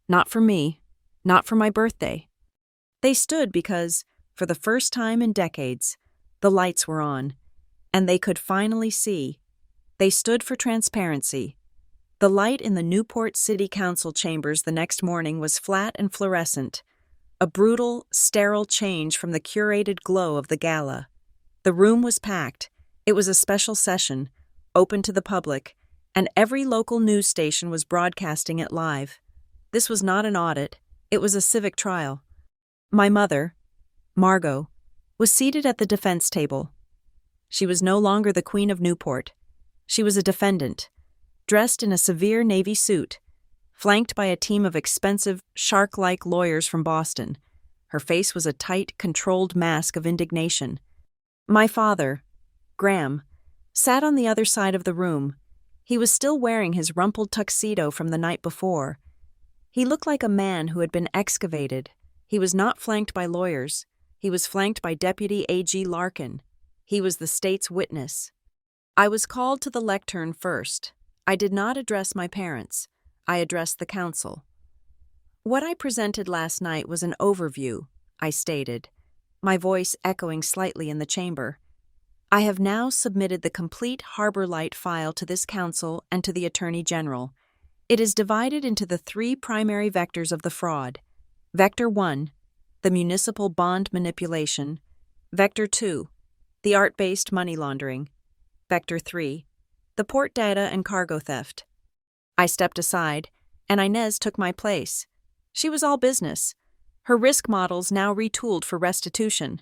Speaker 1: not for me, not for my birthday. They stood because, for the first time in decades, the lights were on, and they could finally see. They stood for transparency. The light in the Newport City Council chambers the next morning was flat and fluorescent, a brutal, sterile change from the curated glow of the gala. The room was packed. It was a special session, open to the public, and every local news station was broadcasting it live. This was not an audit, it was a civic trial. My mother, Margot, was seated at the defense table. She was no longer the Queen of Newport. She was a defendant, dressed in a severe navy suit, flanked by a team of expensive, shark-like lawyers from Boston. Her face was a tight, controlled mask of indignation. My father, Graham, sat on the other side of the room. He was still wearing his rumpled tuxedo from the night before. He looked like a man who had been excavated. He was not flanked by lawyers. He was flanked by Deputy A.G. Larkin. He was the state's witness. I was called to the lectern first. I did not address my parents. I addressed the council. What I presented last night was an overview, I stated, my voice echoing slightly in the chamber. I have now submitted the complete Harbor Light file to this council and to the Attorney General. It is divided into the three primary vectors of the fraud. Vector 1, the municipal bond manipulation. Vector 2, the art-based money laundering. Vector 3, the port data and cargo theft. I stepped aside, and Inez took my place. She was all business. Her risk models now retooled for restitution.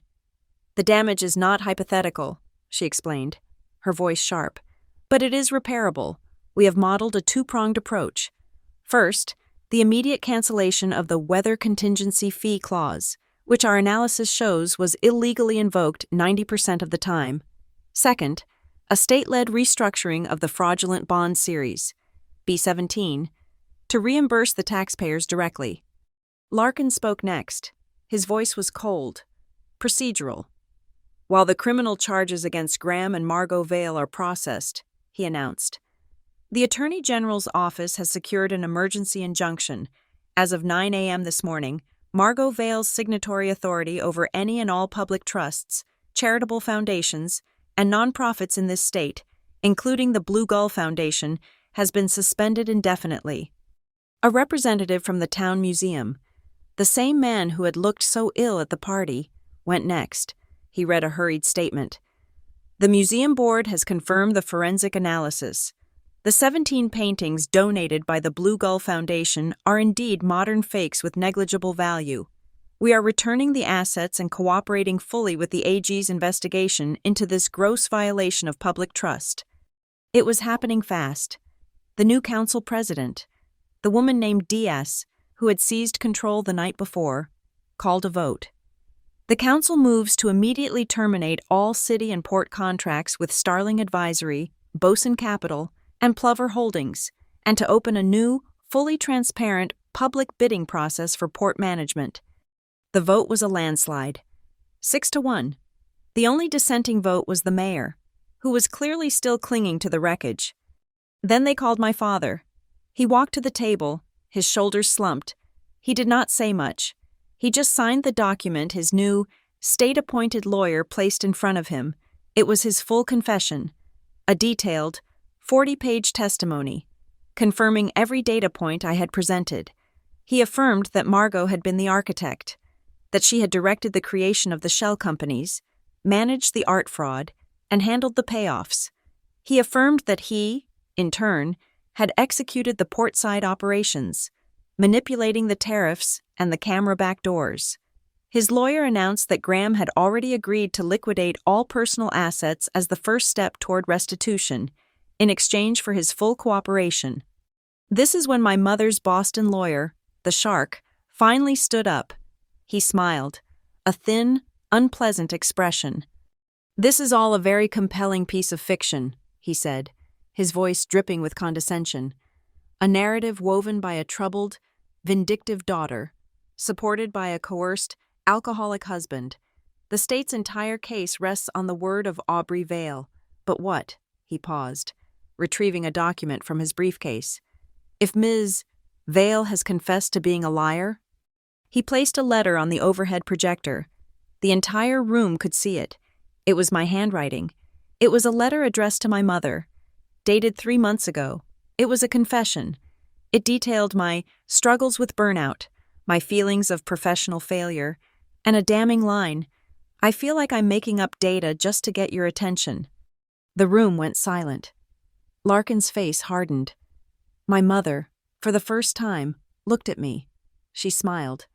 Speaker 1: The damage is not hypothetical, she explained, her voice sharp, but it is repairable. We have modeled a two-pronged approach. First, the immediate cancellation of the weather contingency fee clause, which our analysis shows was illegally invoked 90% of the time. Second, a state-led restructuring of the fraudulent bond series, B-17, to reimburse the taxpayers directly. Larkin spoke next. His voice was cold, procedural. While the criminal charges against Graham and Margot Vale are processed, he announced, the Attorney General's office has secured an emergency injunction. As of 9 a.m. this morning, Margot Vale's signatory authority over any and all public trusts, charitable foundations, and nonprofits in this state, including the Blue Gull Foundation, has been suspended indefinitely. A representative from the town museum, the same man who had looked so ill at the party, went next. He read a hurried statement. The museum board has confirmed the forensic analysis. The 17 paintings donated by the Blue Gull Foundation are indeed modern fakes with negligible value. We are returning the assets and cooperating fully with the AG's investigation into this gross violation of public trust. It was happening fast. The new council president, the woman named Diaz, who had seized control the night before, called a vote. The council moves to immediately terminate all city and port contracts with Starling Advisory, Bosun Capital, and Plover Holdings, and to open a new, fully transparent public bidding process for port management. The vote was a landslide, 6-1. The only dissenting vote was the mayor, who was clearly still clinging to the wreckage. Then they called my father. He walked to the table, his shoulders slumped. He did not say much. He just signed the document his new, state-appointed lawyer placed in front of him. It was his full confession, a detailed, 40-page testimony, confirming every data point I had presented. He affirmed that Margot had been the architect, that she had directed the creation of the shell companies, managed the art fraud, and handled the payoffs. He affirmed that he, in turn, had executed the portside operations, manipulating the tariffs and the camera back doors. His lawyer announced that Graham had already agreed to liquidate all personal assets as the first step toward restitution, in exchange for his full cooperation. This is when my mother's Boston lawyer, the Shark, finally stood up. He smiled, a thin, unpleasant expression. This is all a very compelling piece of fiction, he said, his voice dripping with condescension. A narrative woven by a troubled, vindictive daughter, supported by a coerced, alcoholic husband. The state's entire case rests on the word of Aubrey Vale. But what? He paused, retrieving a document from his briefcase. If Ms. Vale has confessed to being a liar? He placed a letter on the overhead projector. The entire room could see it. It was my handwriting. It was a letter addressed to my mother, dated 3 months ago. It was a confession. It detailed my struggles with burnout, my feelings of professional failure, and a damning line: "I feel like I'm making up data just to get your attention." The room went silent. Larkin's face hardened. My mother, for the first time, looked at me. She smiled.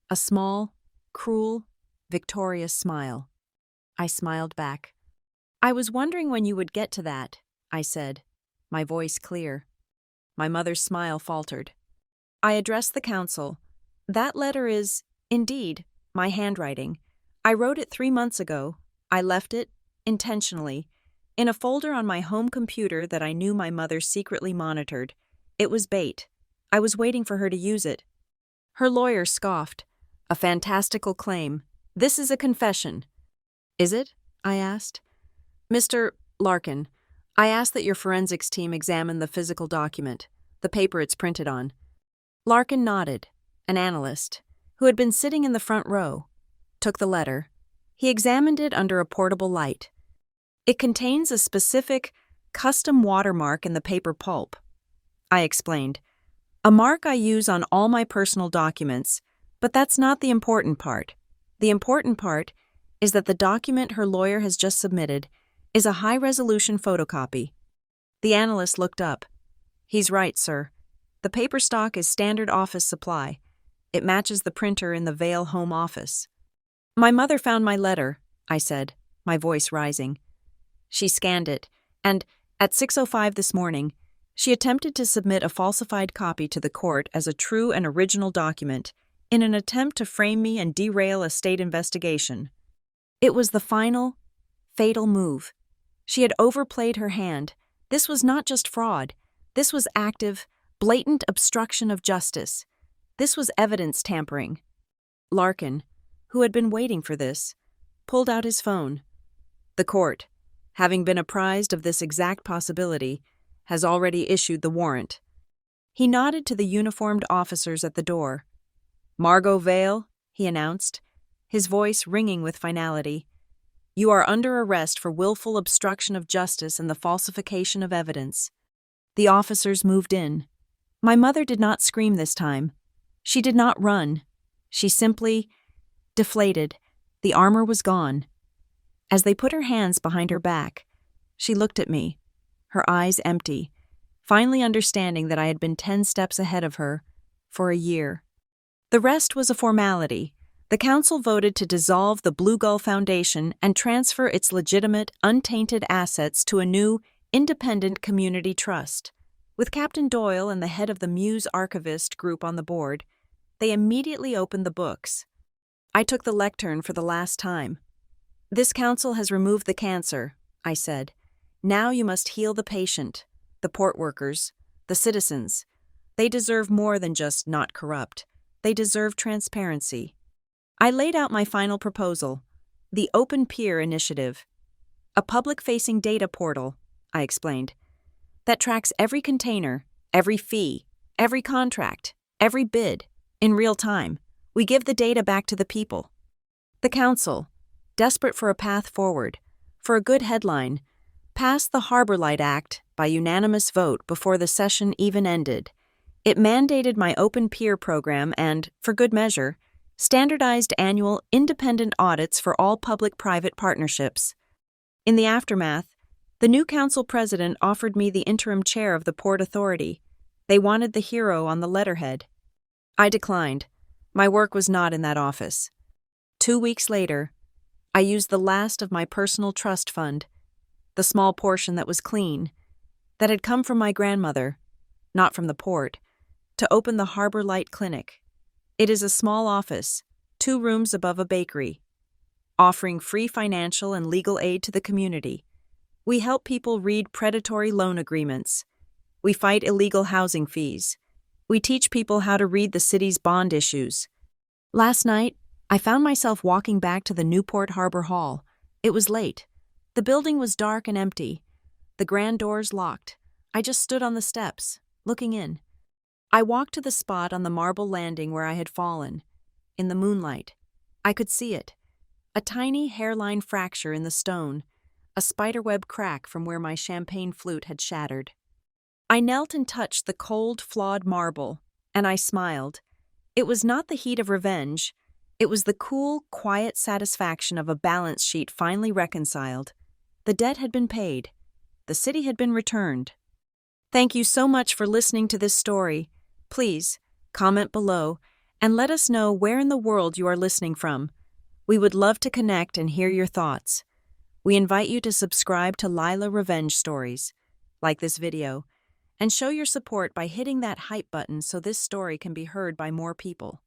Speaker 1: A small, cruel, victorious smile. I smiled back. "I was wondering when you would get to that," I said, my voice clear. My mother's smile faltered. I addressed the council. "That letter is, indeed, my handwriting. I wrote it 3 months ago. I left it, intentionally, in a folder on my home computer that I knew my mother secretly monitored. It was bait. I was waiting for her to use it." Her lawyer scoffed. "A fantastical claim. This is a confession." "Is it?" I asked. "Mr. Larkin, I ask that your forensics team examine the physical document, the paper it's printed on." Larkin nodded. An analyst, who had been sitting in the front row, took the letter. He examined it under a portable light. "It contains a specific, custom watermark in the paper pulp," I explained. "A mark I use on all my personal documents, but that's not the important part. The important part is that the document her lawyer has just submitted is a high-resolution photocopy." The analyst looked up. "He's right, sir. The paper stock is standard office supply. It matches the printer in the Vale home office." "My mother found my letter," I said, my voice rising. "She scanned it, and, at 6:05 this morning, she attempted to submit a falsified copy to the court as a true and original document in an attempt to frame me and derail a state investigation. It was the final, fatal move. She had overplayed her hand. This was not just fraud. This was active, blatant obstruction of justice. This was evidence tampering." Larkin, who had been waiting for this, pulled out his phone. "The court, having been apprised of this exact possibility, has already issued the warrant." He nodded to the uniformed officers at the door. "Margot Vale," he announced, his voice ringing with finality, "you are under arrest for willful obstruction of justice and the falsification of evidence." The officers moved in. My mother did not scream this time. She did not run. She simply deflated. The armor was gone. As they put her hands behind her back, she looked at me, her eyes empty, finally understanding that I had been 10 steps ahead of her for a year. The rest was a formality. The council voted to dissolve the Blue Gull Foundation and transfer its legitimate, untainted assets to a new, independent community trust. With Captain Doyle and the head of the Muse archivist group on the board, they immediately opened the books. I took the lectern for the last time. "This council has removed the cancer," I said. "Now you must heal the patient, the port workers, the citizens. They deserve more than just not corrupt. They deserve transparency." I laid out my final proposal, the Open Peer Initiative. "A public-facing data portal," I explained, "that tracks every container, every fee, every contract, every bid, in real time. We give the data back to the people." The council, desperate for a path forward, for a good headline, passed the Harbor Light Act by unanimous vote before the session even ended. It mandated my open peer program and, for good measure, standardized annual independent audits for all public-private partnerships. In the aftermath, the new council president offered me the interim chair of the Port Authority. They wanted the hero on the letterhead. I declined. My work was not in that office. 2 weeks later, I used the last of my personal trust fund, the small portion that was clean, that had come from my grandmother, not from the port, to open the Harbor Light Clinic. It is a small office, 2 rooms above a bakery, offering free financial and legal aid to the community. We help people read predatory loan agreements. We fight illegal housing fees. We teach people how to read the city's bond issues. Last night, I found myself walking back to the Newport Harbor Hall. It was late. The building was dark and empty. The grand doors locked. I just stood on the steps, looking in. I walked to the spot on the marble landing where I had fallen. In the moonlight, I could see it. A tiny hairline fracture in the stone, a spiderweb crack from where my champagne flute had shattered. I knelt and touched the cold, flawed marble, and I smiled. It was not the heat of revenge. It was the cool, quiet satisfaction of a balance sheet finally reconciled. The debt had been paid. The city had been returned. Thank you so much for listening to this story. Please, comment below and let us know where in the world you are listening from. We would love to connect and hear your thoughts. We invite you to subscribe to Lila Revenge Stories, like this video, and show your support by hitting that hype button so this story can be heard by more people.